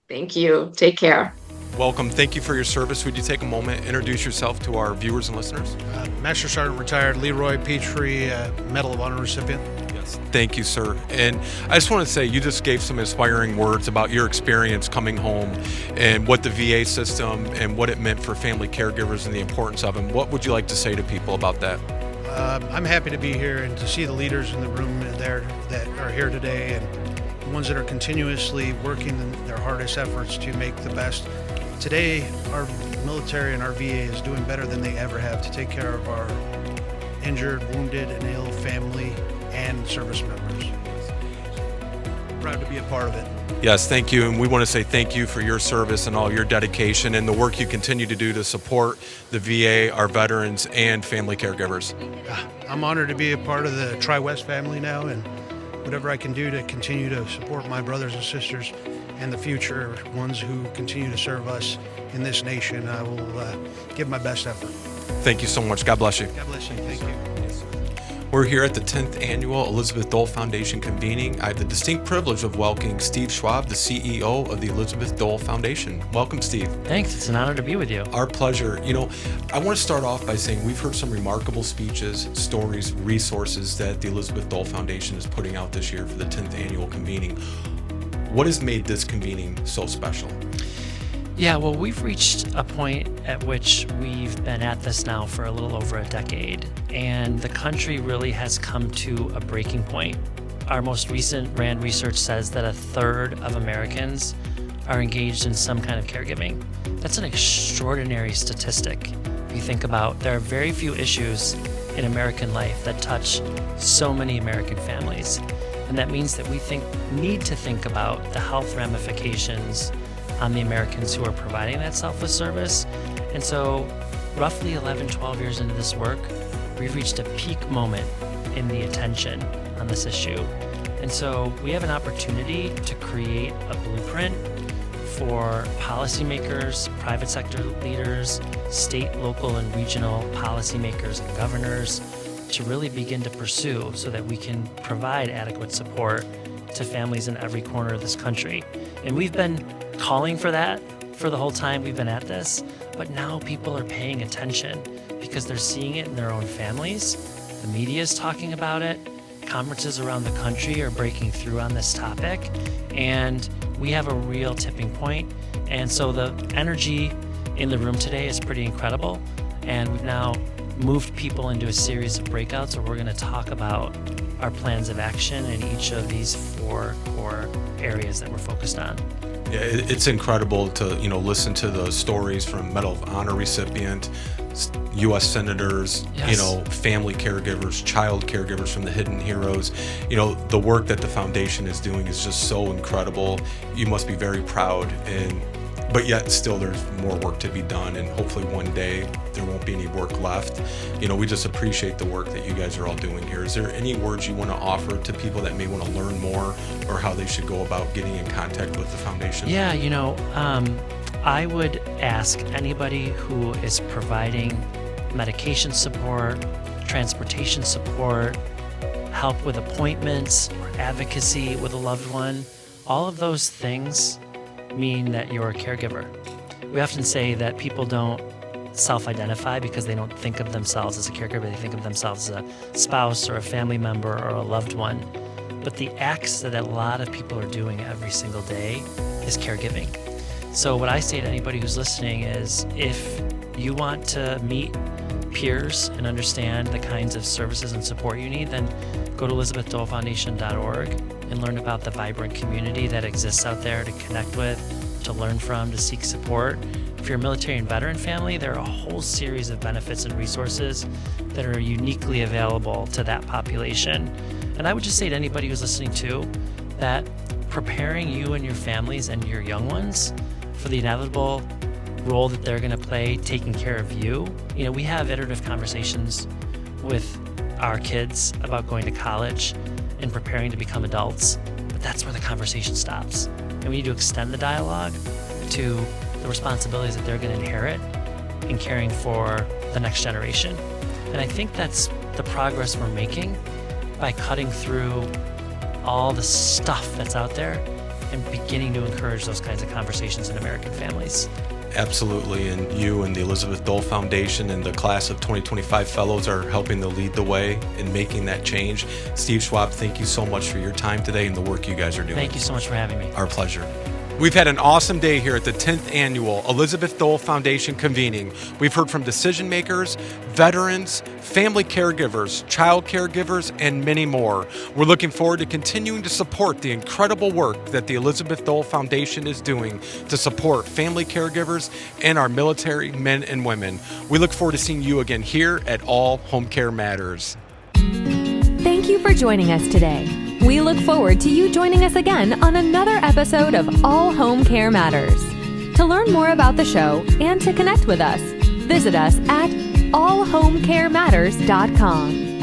Thank you. Take care. Welcome. Thank you for your service. Would you take a moment, introduce yourself to our viewers and listeners? Master Sergeant Retired Leroy Petrie, Medal of Honor recipient. Yes. Thank you, sir. And I just want to say, you just gave some inspiring words about your experience coming home and what the VA system and what it meant for family caregivers and the importance of them. What would you like to say to people about that? I'm happy to be here and to see the leaders in the room there that are here today, and the ones that are continuously working their hardest efforts to make the best. Today, our military and our VA is doing better than they ever have to take care of our injured, wounded, and ill family and service members. Proud to be a part of it. Yes, thank you. And we want to say thank you for your service and all your dedication and the work you continue to do to support the VA, our veterans, and family caregivers. I'm honored to be a part of the Tri-West family now, and whatever I can do to continue to support my brothers and sisters and the future ones who continue to serve us in this nation, I will give my best effort. Thank you so much. God bless you. God bless you. Thank you. We're here at the 10th Annual Elizabeth Dole Foundation convening. I have the distinct privilege of welcoming Steve Schwab, the CEO of the Elizabeth Dole Foundation. Welcome, Steve. Thanks. It's an honor to be with you. Our pleasure. You know, I want to start off by saying we've heard some remarkable speeches, stories, resources that the Elizabeth Dole Foundation is putting out this year for the 10th Annual convening. What has made this convening so special? Yeah, well, we've reached a point at which we've been at this now for a little over a decade, and the country really has come to a breaking point. Our most recent RAND research says that 1/3 of Americans are engaged in some kind of caregiving. That's an extraordinary statistic. If you think about, there are very few issues in American life that touch so many American families. And that means that we need to think about the health ramifications on the Americans who are providing that selfless service. And so roughly 11, 12 years into this work, we've reached a peak moment in the attention on this issue. And so we have an opportunity to create a blueprint for policymakers, private sector leaders, state, local, and regional policymakers and governors to really begin to pursue so that we can provide adequate support to families in every corner of this country. And we've been calling for that for the whole time we've been at this, but now people are paying attention because they're seeing it in their own families. The media is talking about it. Conferences around the country are breaking through on this topic, and we have a real tipping point. And so the energy in the room today is pretty incredible, and we've now moved people into a series of breakouts where we're going to talk about our plans of action in each of these 4 core areas that we're focused on. Yeah, it's incredible to listen to the stories from Medal of Honor recipient, U.S. senators, Yes. Family caregivers, child caregivers from the Hidden Heroes. The work that the foundation is doing is just so incredible. You must be very proud, but yet still there's more work to be done, and hopefully one day there won't be any work left. We just appreciate the work that you guys are all doing here. Is there any words you want to offer to people that may want to learn more, or how they should go about getting in contact with the foundation? Yeah, I would ask anybody who is providing medication support, transportation support, help with appointments, or advocacy with a loved one, all of those things mean that you're a caregiver. We often say that people don't self-identify because they don't think of themselves as a caregiver. They think of themselves as a spouse or a family member or a loved one. But the acts that a lot of people are doing every single day is caregiving. So what I say to anybody who's listening is, if you want to meet peers and understand the kinds of services and support you need, then go to elizabethdolefoundation.org and learn about the vibrant community that exists out there to connect with, to learn from, to seek support. If you're a military and veteran family, there are a whole series of benefits and resources that are uniquely available to that population. And I would just say to anybody who's listening too, that preparing you and your families and your young ones for the inevitable role that they're going to play taking care of you. We have iterative conversations with our kids about going to college and preparing to become adults, but that's where the conversation stops. And we need to extend the dialogue to the responsibilities that they're going to inherit in caring for the next generation. And I think that's the progress we're making by cutting through all the stuff that's out there and beginning to encourage those kinds of conversations in American families. Absolutely, and you and the Elizabeth Dole Foundation and the class of 2025 fellows are helping to lead the way in making that change. Steve Schwab, thank you so much for your time today and the work you guys are doing. Thank you so much for having me. Our pleasure. We've had an awesome day here at the 10th annual Elizabeth Dole Foundation convening. We've heard from decision makers, veterans, family caregivers, child caregivers, and many more. We're looking forward to continuing to support the incredible work that the Elizabeth Dole Foundation is doing to support family caregivers and our military men and women. We look forward to seeing you again here at All Home Care Matters. Thank you for joining us today. We look forward to you joining us again on another episode of All Home Care Matters. To learn more about the show and to connect with us, visit us at allhomecarematters.com.